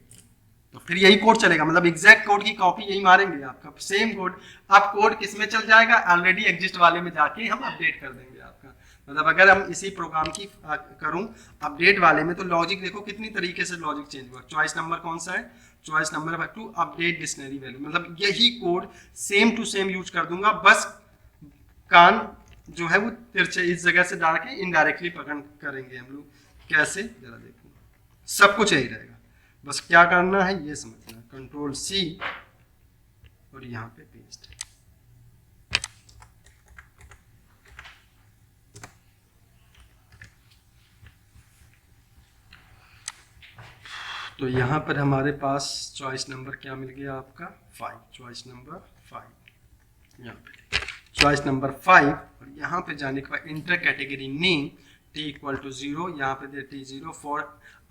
तो फिर यही कोड चलेगा। मतलब एग्जैक्ट कोड की कॉपी यही मारेंगे आपका, सेम कोड। अब कोड किस में चल जाएगा, ऑलरेडी एग्जिस्ट वाले में जाके हम अपडेट कर देंगे आपका। मतलब अगर हम इसी प्रोग्राम की करूं अपडेट वाले में तो लॉजिक देखो कितनी तरीके से लॉजिक चेंज हुआ। चॉइस नंबर कौन सा है, choice number to update dictionary value, मतलब यही code same to same use कर दूंगा, बस कान जो है वो तिरछे इस जगह से डाल के इनडायरेक्टली पकड़ करेंगे हम लोग। कैसे जरा देखो, सब कुछ यही रहेगा, बस क्या करना है ये समझना। कंट्रोल सी और यहाँ पे पेस्ट। तो यहाँ पर हमारे पास चॉइस नंबर क्या मिल गया आपका 5, चॉइस नंबर 5 यहाँ पे, चॉइस नंबर 5। और यहाँ पे जाने के बाद enter category name T equal to 0, यहाँ पे दे टी 0 फॉर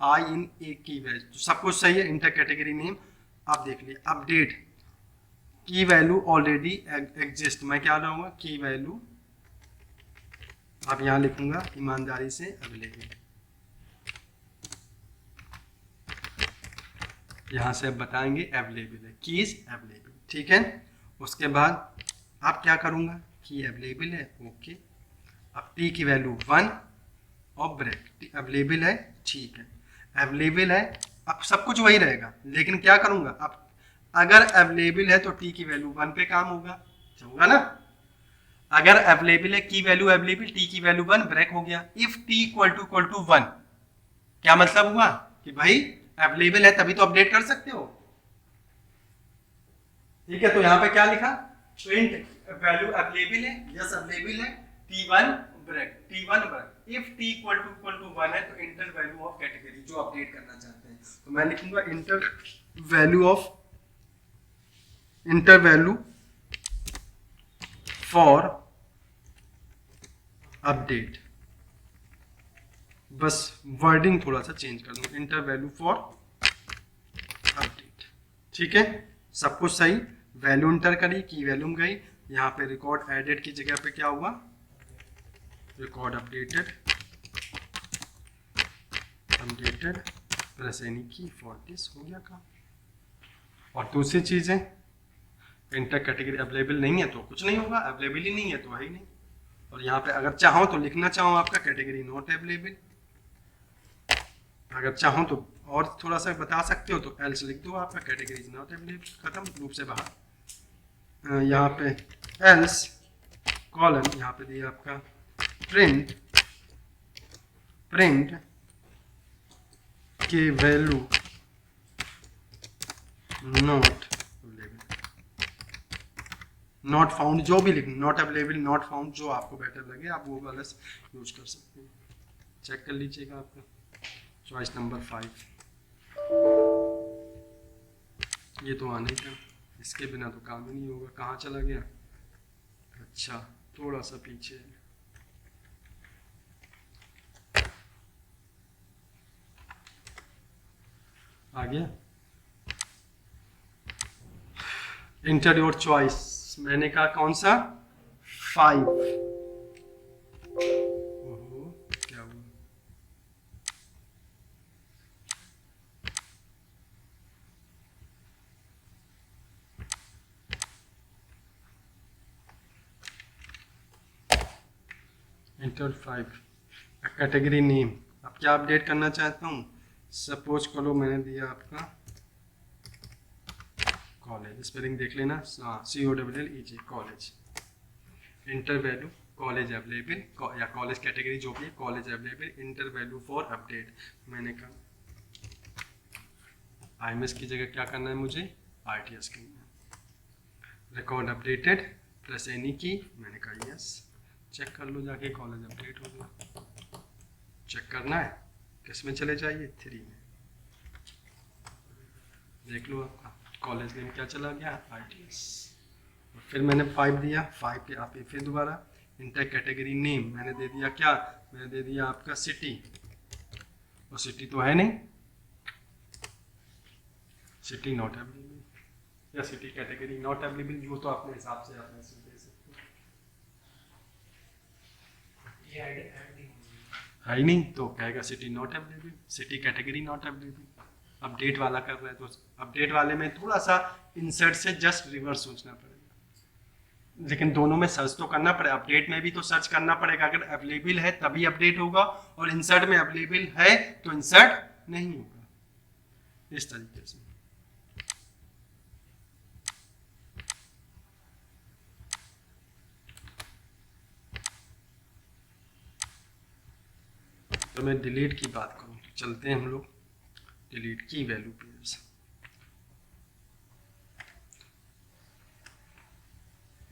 आई इन ए की वैल्यू, तो सब कुछ सही है। इंटर कैटेगरी नेम आप देख लिए। अपडेट की वैल्यू ऑलरेडी एग्जिस्ट, मैं क्या लाऊंगा की वैल्यू, अब यहाँ लिखूंगा ईमानदारी से अवेलेबल, यहाँ से अब बताएंगे अवेलेबल है, कीज अवेलेबल। ठीक है। उसके बाद आप क्या करूंगा, की अवेलेबल है, ओके। अब टी की वैल्यू 1 और ब्रेक, अवेलेबल है, ठीक है अवेलेबल है। अब सब कुछ वही रहेगा, लेकिन क्या करूंगा, अब अगर अवेलेबल है तो टी की वैल्यू 1 पे काम होगा, होगा ना। अगर अवेलेबल है, की वैल्यू अवेलेबल, टी की वैल्यू 1, ब्रेक हो गया। इफ टी इक्वल टू 1, क्या मतलब हुआ कि भाई अवेलेबल है तभी तो अपडेट कर सकते हो। ठीक है। तो यहां पे क्या लिखा, प्रिंट वैल्यू अवेलेबल है, यस अवेलेबल है, T1 break, T1 break. If T equal to 1 है तो इंटर वैल्यू ऑफ कैटेगरी जो अपडेट करना चाहते हैं, तो मैं लिखूंगा इंटर वैल्यू फॉर अपडेट, बस वर्डिंग थोड़ा सा चेंज कर दूं, इंटर वैल्यू फॉर अपडेट। ठीक है। सब कुछ सही, वैल्यू इंटर करी, की वैल्यू गई, यहाँ पे रिकॉर्ड एडेड की जगह पे क्या हुआ, रिकॉर्ड अपडेटेड प्लस एनी की फॉर दिस, हो गया काम। और दूसरी चीज है, इंटर कैटेगरी अवेलेबल नहीं है तो कुछ नहीं होगा, अवेलेबल ही नहीं है तो है ही नहीं। और यहाँ पे अगर चाहो तो लिखना चाहो आपका कैटेगरी नॉट अवेलेबल, अगर चाहो तो और थोड़ा सा बता सकते हो तो एल्स लिख दो आपका कैटेगरी इज नॉट अवेलेबल, खत्म, लूप से बाहर। यहाँ पे एल्स कॉलन, यहाँ पे दिया आपका प्रिंट के value not available, not found, जो भी लिखना, नॉट अवेलेबल, नॉट फाउंड, जो आपको बेटर लगे आप वो वाला यूज कर सकते हैं। चेक कर लीजिएगा आपका चॉइस नंबर 5, ये तो आने का, इसके बिना तो काम ही नहीं होगा। कहाँ चला गया, अच्छा थोड़ा सा पीछे, आ गया। इंटर योर चॉइस, मैंने कहा कौन सा 5, इंटर 5 कैटेगरी नेम। अब क्या अपडेट करना चाहता हूँ, सपोज करो मैंने दिया आपका कॉलेज, स्पेलिंग देख लेना, COLLEG college. Inter value college available या कॉलेज कैटेगरी जो भी है, college available, inter value for update. मैंने कहा IMS की जगह क्या करना है मुझे, RTS करना है। रिकॉर्ड अपडेटेड प्लस एनी की, मैंने कहा यस। चेक कर लो जाके कॉलेज अपडेट हो गया। चेक करना है किस में चले जाइए, 3 में देख लो आपका कॉलेज नेम क्या चला गया, ITS। और फिर मैंने 5 दिया, 5 पे आप फिर दोबारा इंटर कैटेगरी नेम मैंने दे दिया क्या, मैंने दे दिया आपका सिटी, और सिटी तो है नहीं, सिटी नॉट अवेलेबल या सिटी कैटेगरी नॉट अवेलेबल, जो तो अपने हिसाब से आप मैसेज दे सकते हो। ये ऐड नहीं होगी। है ही नहीं तो कहेगा city not available, city category not available. Update वाला कर रहा है तो अपडेट वाले में थोड़ा सा इंसर्ट से जस्ट रिवर्स सोचना पड़ेगा, लेकिन दोनों में सर्च तो करना पड़ेगा। अपडेट में भी तो सर्च करना पड़ेगा, अगर अवेलेबल है तभी अपडेट होगा, और इंसर्ट में अवेलेबल है तो इंसर्ट नहीं होगा, इस तरीके से। तो मैं डिलीट की बात करूं, चलते हैं हम लोग डिलीट की वैल्यू पेयर्स।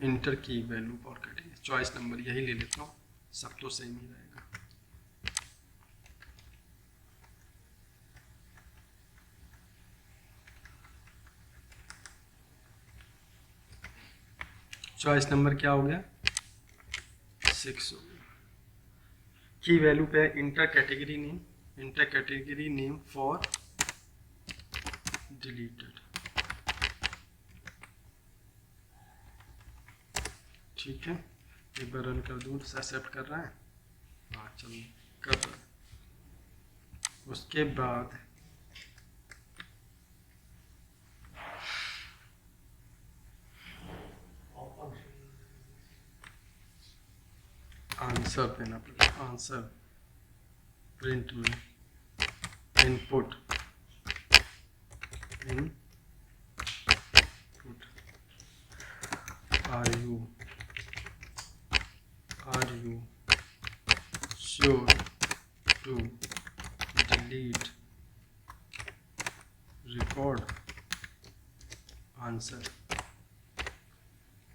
इंटर की वैल्यू और कैटेगरी, चॉइस नंबर यही ले लेता हूँ, सब तो सेम ही रहेगा। चॉइस नंबर क्या हो गया, 6 हो गया। की वैल्यू पे inter category name, inter category name for deleted, ठीक है। एक बार रन कर दूँ, एक्सेप्ट कर रहा है, हाँ चलो कर रहा है। उसके बाद आंसर देना पड़ेगा, आंसर प्रिंट में input are you sure to delete record answer.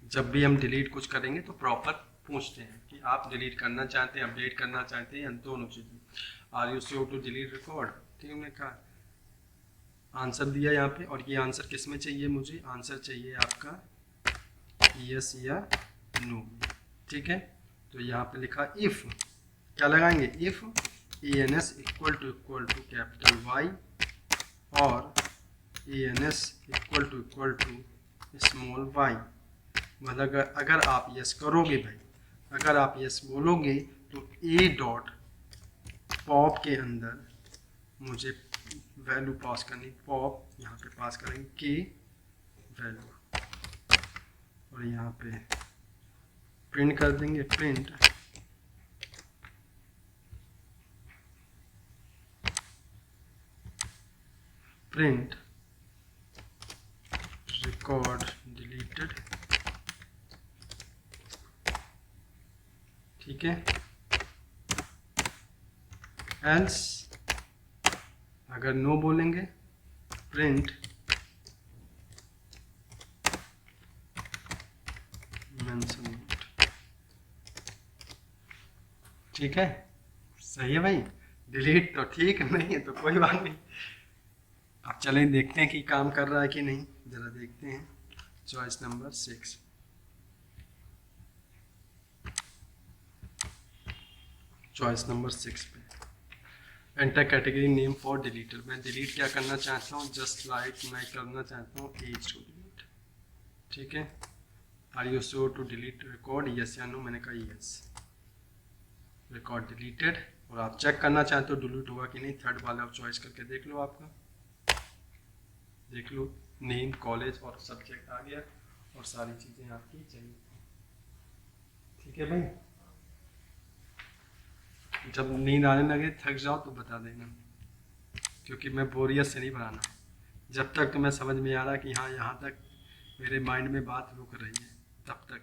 जब भी हम डिलीट कुछ करेंगे तो प्रॉपर पूछते हैं कि आप डिलीट करना चाहते हैं, अपडेट करना चाहते हैं, दोनों चीज़ें। Are you sure to delete record, ठीक है। मैंने कहा आंसर दिया यहाँ पे, और ये आंसर किस में चाहिए, मुझे आंसर चाहिए आपका यस या नो, ठीक है। तो यहाँ पे लिखा इफ़, क्या लगाएंगे, if ANS equal to capital Y और ANS equal to small y। मतलब अगर आप यस करोगे भाई, अगर आप यस बोलोगे तो A डॉट पॉप के अंदर मुझे वैल्यू पास करनी, पॉप यहाँ पे पास करेंगे के वैल्यू, और यहाँ पे प्रिंट कर देंगे, प्रिंट रिकॉर्ड डिलीटेड, ठीक है। एल्स अगर नो बोलेंगे, प्रिंट मेंशन नोट, ठीक है। सही है भाई, डिलीट तो ठीक नहीं है तो कोई बात नहीं। अब चलें देखते हैं कि काम कर रहा है कि नहीं, जरा देखते हैं। चॉइस नंबर 6, चॉइस नंबर 6 पे एंटर कैटेगरी नेम फॉर डिलीटर। मैं डिलीट क्या करना चाहता हूँ, जस्ट लाइक मैं करना चाहता हूँ एज टू डिलीट, ठीक है। Are you sure to delete record, yes या नो, मैंने कहा यस, रिकॉर्ड डिलीटेड। और आप चेक करना चाहते हो डिलीट हुआ कि नहीं, थर्ड वाला आप चॉइस करके देख लो, आपका देख लो नेम, कॉलेज और सब्जेक्ट आ गया, और सारी चीज़ें आपकी चाहिए, ठीक है भाई। जब नींद आने लगे थक जाओ तो बता देना, क्योंकि मैं बोरियत से नहीं पढ़ाना। जब तक तुम्हें समझ में आ रहा कि हाँ यहाँ तक मेरे माइंड में बात रुक रही है तब तक